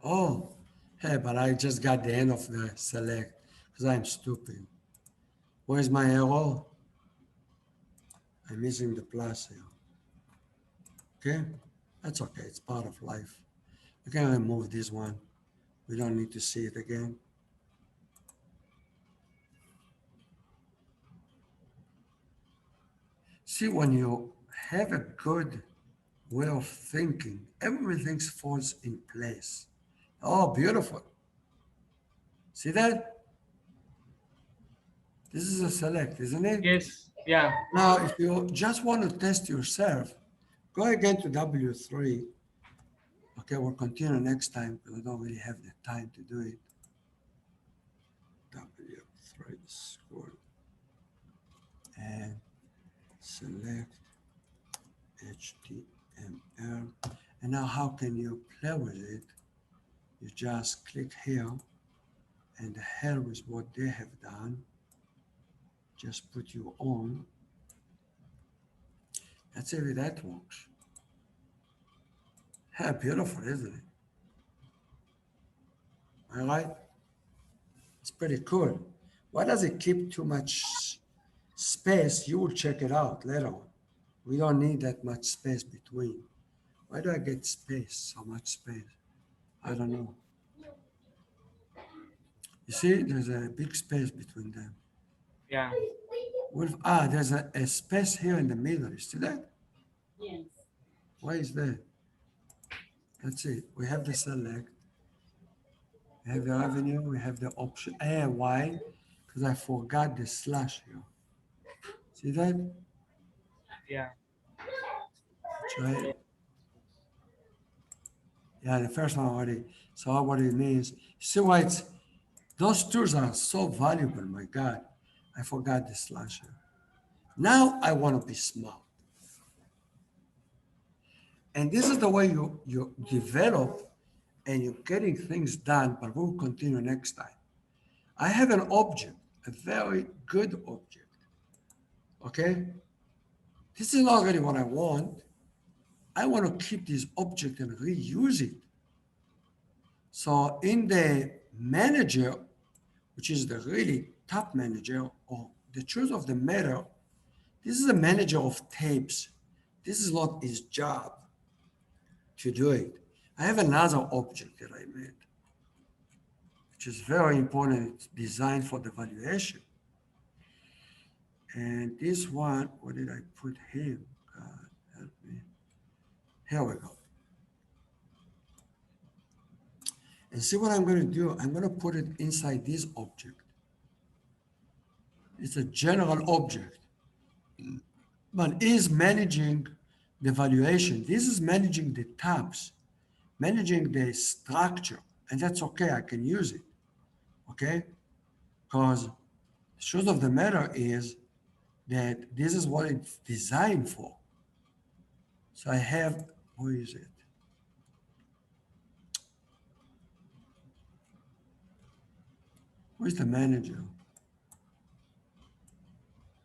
Oh, hey, but I just got the end of the select because I'm stupid. Where's my error? I'm missing the plus here. Okay, that's okay. It's part of life. We can remove this one. We don't need to see it again. See, when you have a good way of thinking, everything falls in place. Oh, beautiful. See that? This is a select, isn't it? Yes. Yeah. Now, if you just want to test yourself, go again to W3. Okay, we'll continue next time because I don't really have the time to do it. W3 score and select HTML. And now how can you play with it? You just click here and the hell with what they have done. Just put you on. Let's see if that works. Yeah, beautiful, isn't it? All right. It's pretty cool. Why does it keep too much space? You will check it out later on. We don't need that much space between. Why do I get space, so much space? I don't know. You see, there's a big space between them. Yeah. There's a space here in the middle. You see that? Yes. Why is that? That's it. We have the select. We have the revenue. We have the option. Why? Because I forgot the slash here. See that? Yeah. Try it. Yeah, the first one already. So what it means. See why it's, those tools are so valuable, my God. I forgot the slash here. Now I want to be smart. And this is the way you develop and you're getting things done, but we'll continue next time. I have an object, a very good object. Okay? This is not really what I want. I want to keep this object and reuse it. So in the manager, which is the really top manager, or the truth of the matter, this is a manager of tapes. This is not his job to do it. I have another object that I made. which is very important. It's designed for the valuation. And this one, what did I put here? God help me. Here we go. And see what I'm going to do? I'm going to put it inside this object. It's a general object, but is managing the valuation. This is managing the tabs, managing the structure, and that's okay. I can use it, okay? Because the truth of the matter is that this is what it's designed for. So I have, where is it? Where's the manager?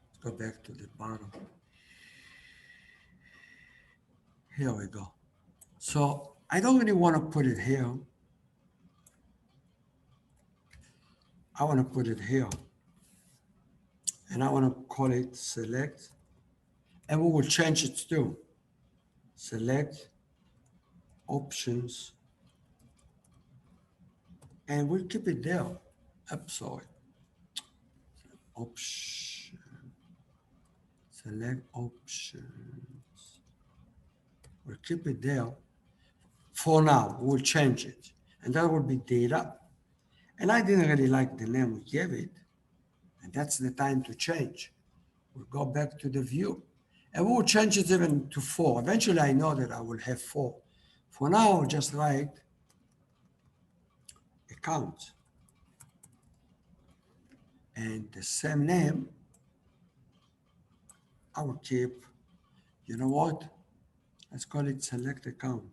Let's go back to the bottom. Here we go. So I don't really want to put it here. I want to put it here. And I want to call it select. And we will change it to select options. And we'll keep it there. Oops, sorry. Option. Select options. We'll keep it there. For now, we'll change it. And that will be data. And I didn't really like the name we gave it. And that's the time to change. We'll go back to the view. And we'll change it even to 4. Eventually, I know that I will have 4. For now, I'll just write account. And the same name, I will keep, you know what? Let's call it select account.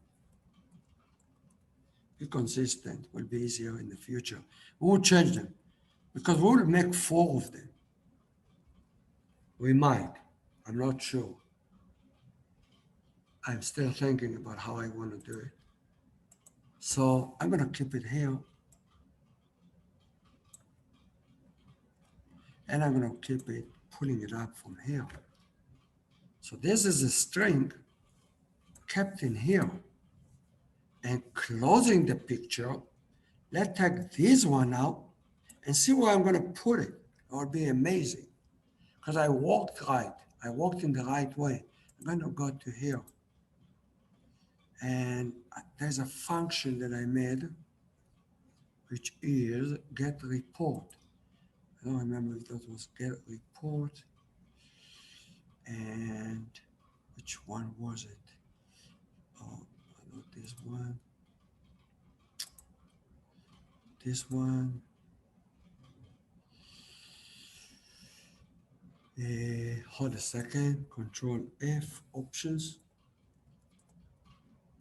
Be consistent, will be easier in the future. We'll change them because we'll make 4 of them. We might, I'm not sure. I'm still thinking about how I want to do it. So I'm going to keep it here. And I'm going to keep it, pulling it up from here. So this is a string kept in here. And closing the picture, let's take this one out and see where I'm going to put it. It will be amazing. Because I walked right. I walked in the right way. I'm going to go to here. And there's a function that I made, which is get report. I don't remember if that was get report. And which one was it? Oh, not this one. This one. Hold a second. Control F, options.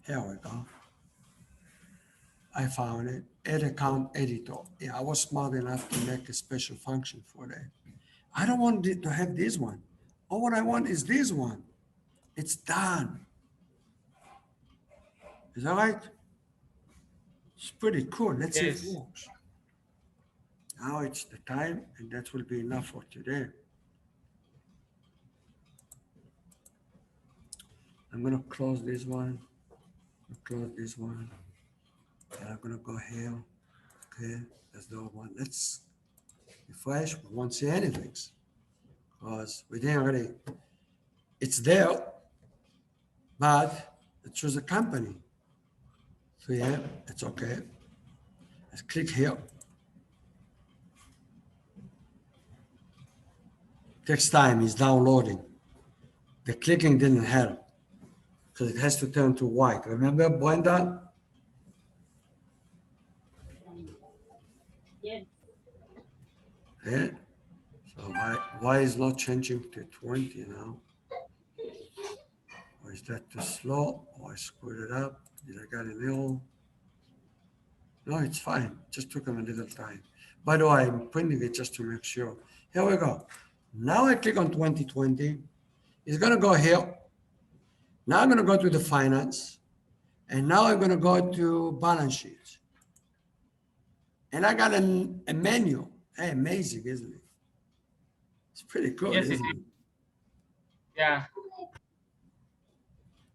Here we go. I found it. Add account editor. Yeah, I was smart enough to make a special function for that. I don't want it to have this one. All what I want is this one. It's done. Is that right? It's pretty cool. Let's see if Yes. it works. Now it's the time, and that will be enough for today. I'm going to close this one. Close this one. And I'm going to go here. Okay, that's the one. Let's refresh. We won't see anything because we didn't really. It's there, but it choose a company. So yeah, it's okay. Let's click here. Takes time, it's downloading. The clicking didn't help because it has to turn to white. Remember, Brenda? Yes. Yeah. So why is not changing to 20 now? Or is that too slow? Or I screwed it up? Did I get an error? No, it's fine. Just took them a little time. By the way, I'm printing it just to make sure. Here we go. Now I click on 2020. It's going to go here. Now I'm going to go to the finance. And now I'm going to go to balance sheets. And I got a menu. Hey, amazing, isn't it? It's pretty cool, Yes, it isn't is. it? Yeah.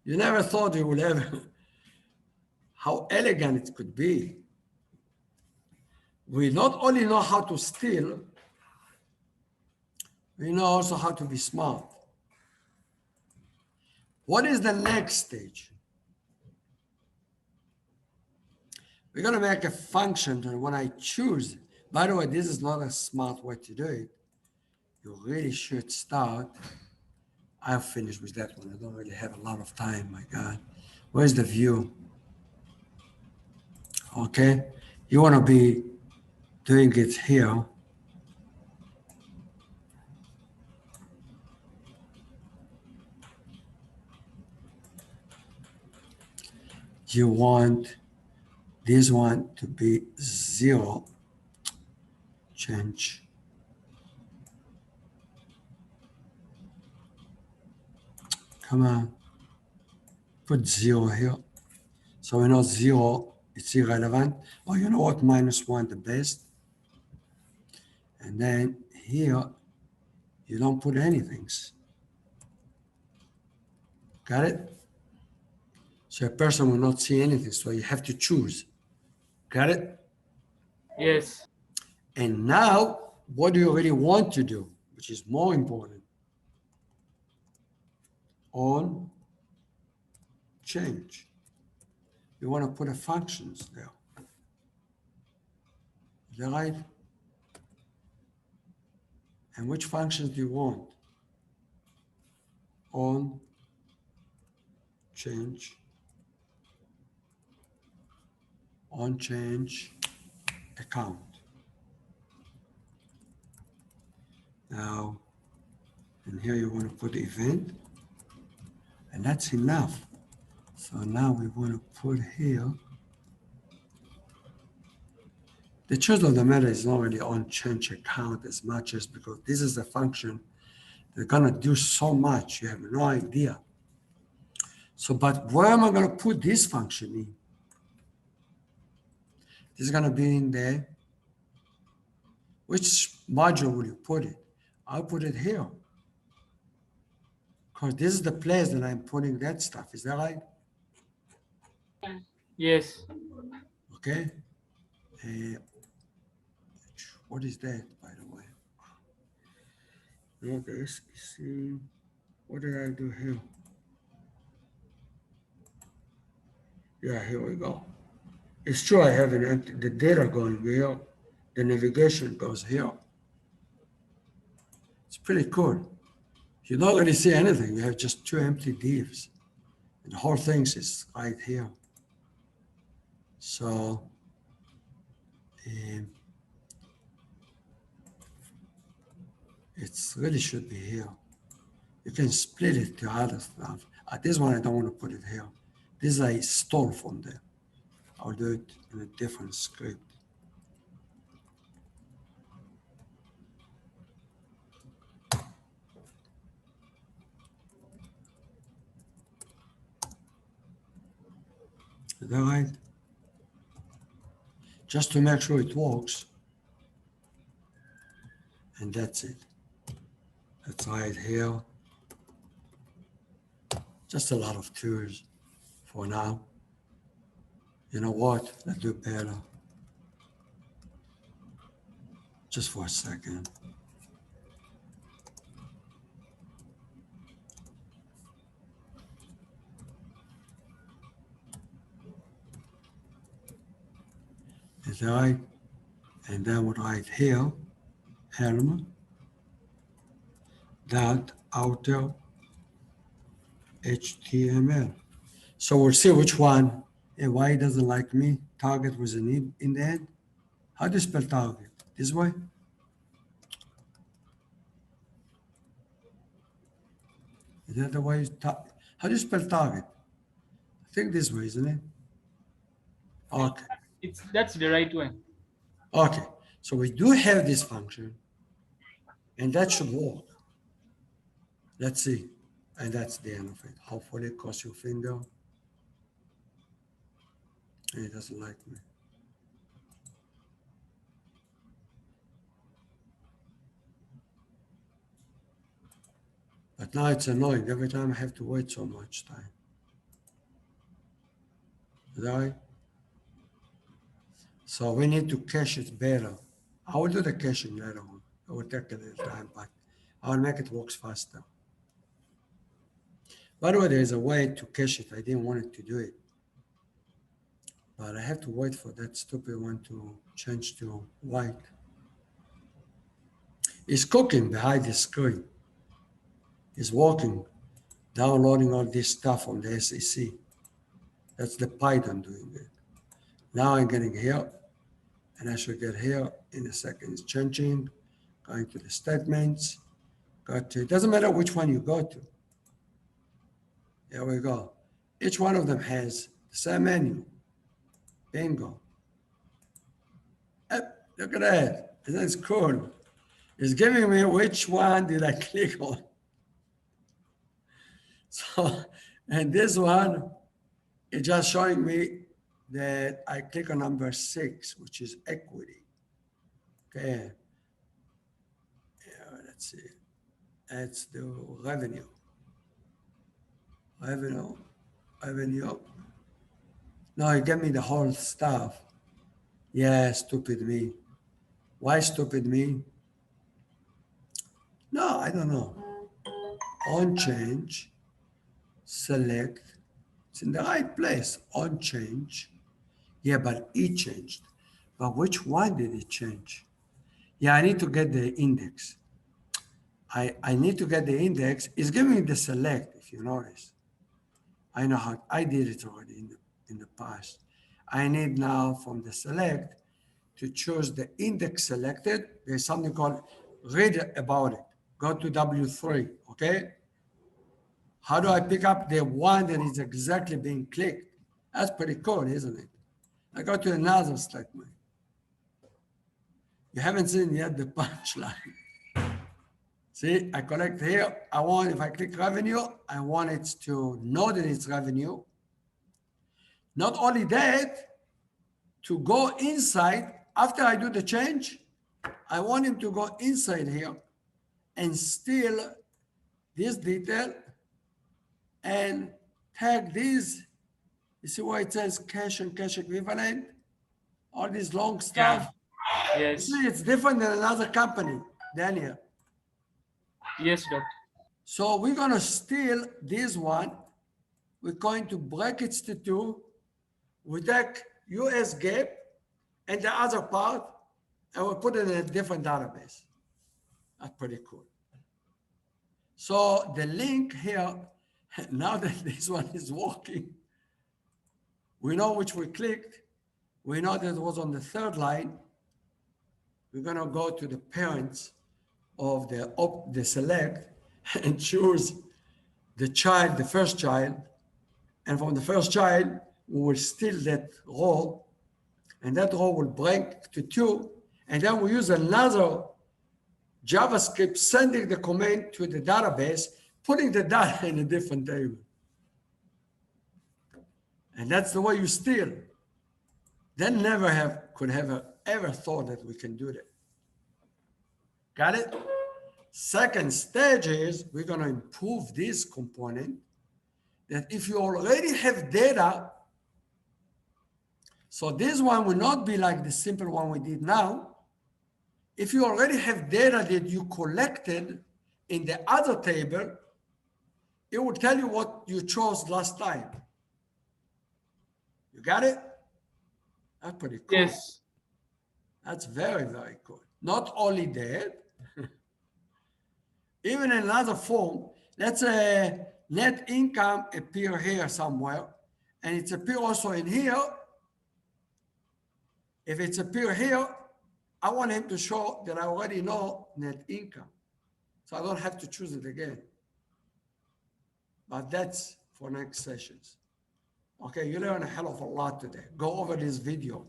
You never thought you would have how elegant it could be. we not only know how to steal, we know also how to be smart. What is the next stage? We're going to make a function, and when I choose, by the way, this is not a smart way to do it. You really should start. I've finished with that one. I don't really have a lot of time, my God. Where's the view? Okay, you want to be doing it here. You want this one to be 0. Change. Come on. Put 0 here. So we know 0, it's irrelevant. Oh, you know what? -1, the best. And then here, you don't put anything. Got it? So a person will not see anything. So you have to choose. Got it? Yes. And now, what do you really want to do? Which is more important. On change. You want to put a functions there. Is that right? And which functions do you want? On change. On change account. Now, and here you want to put event, and that's enough. So now we want to put here. The truth of the matter is not really on change account as much as because this is a function that's gonna do so much, you have no idea. So, but where am I gonna put this function in? This is gonna be in there. Which module will you put it? I'll put it here. Because this is the place that I'm putting that stuff, is that right? Yes. Okay. What is that, by the way? Okay, see, what did I do here? Yeah, here we go. It's true, I have the data going here. The navigation goes here. It's pretty cool. You don't really see anything. You have just 2 empty divs. And the whole thing is right here. So, it really should be here. You can split it to other stuff. This one, I don't want to put it here. This I stole from there. I'll do it in a different script. Is that right? Just to make sure it works. And that's it. That's right here. Just a lot of tools for now. You know what? Let's do better. Just for a second. Is that right? And then we'll write here, element, dot outer HTML. So we'll see which one, and why it doesn't like me. Target was in the end. How do you spell target? This way? Is that the way? How do you spell target? I think this way, isn't it? Okay. That's the right one. Okay. So we do have this function, and that should work. Let's see. And that's the end of it. Hopefully, cross your finger. And it doesn't like me. But now it's annoying. Every time I have to wait so much time. Is that right? So we need to cache it better. I will do the caching later on. It will take a little time, but I will make it work faster. By the way, there's a way to cache it. I didn't want it to do it, but I have to wait for that stupid one to change to white. It's cooking behind the screen. It's working, downloading all this stuff from the SEC. That's the Python doing it. Now I'm getting here, and I should get here in a second. It's changing, going to the statements, it doesn't matter which one you go to. There we go. Each one of them has the same menu. Bingo. Look at that. That's cool. It's giving me which one did I click on. So, and this one is just showing me that I click on number 6, which is equity. Okay. Yeah, let's see. Let's do revenue. Revenue. No, it gave me the whole stuff. Yeah, stupid me. Why stupid me? No, I don't know. On change, select. It's in the right place. On change. Yeah, but it changed. But which one did it change? Yeah, I need to get the index. I need to get the index. It's giving me the select, if you notice. I know how I did it already in the past. I need now from the select to choose the index selected. There's something called read about it. Go to W3, okay? How do I pick up the one that is exactly being clicked? That's pretty cool, isn't it? I go to another statement. You haven't seen yet the punchline. See, I collect here. If I click revenue, I want it to know that it's revenue. Not only that, to go inside, after I do the change, I want him to go inside here and steal this detail and tag these. You see where it says cash and cash equivalent? All this long stuff. Yeah. Yes. See, it's different than another company, Daniel. Yes, doctor. So we're going to steal this one. We're going to break it to 2. We take US GAAP and the other part, and we'll put it in a different database. That's pretty cool. So the link here, now that this one is working, we know which we clicked. We know that it was on the 3rd line. We're going to go to the parents of the select and choose the child, the first child. And from the first child, we will steal that row, and that row will break to 2. And then we use another JavaScript sending the command to the database, putting the data in a different table. And that's the way you steal. They never could have ever thought that we can do that. Got it? Second stage is we're going to improve this component that if you already have data, so this one will not be like the simple one we did now. If you already have data that you collected in the other table, it will tell you what you chose last time. You got it? That's pretty cool. Yes. That's very, very cool. Not only that, even in another form, let's say net income appear here somewhere, and it's appear also in here. If it's appear here, I want him to show that I already know net income. So I don't have to choose it again. But that's for next sessions. Okay, you learn a hell of a lot today. Go over this video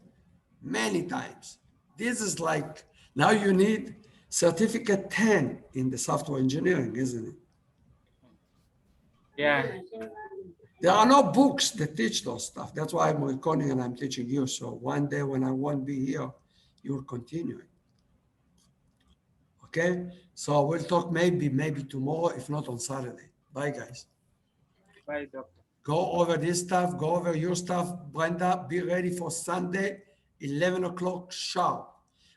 many times. This is like, now you need certificate 10 in the software engineering, isn't it? Yeah. There are no books that teach those stuff. That's why I'm recording and I'm teaching you. So one day when I won't be here, you'll continue it. Okay? So we'll talk maybe tomorrow, if not on Saturday. Bye, guys. Bye, doctor. Go over this stuff, go over your stuff. Brenda, be ready for Sunday 11 o'clock sharp.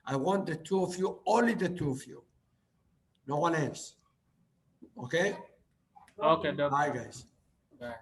I want the two of you, only the two of you, no one else. Okay? Okay, doctor. Bye, guys. Bye.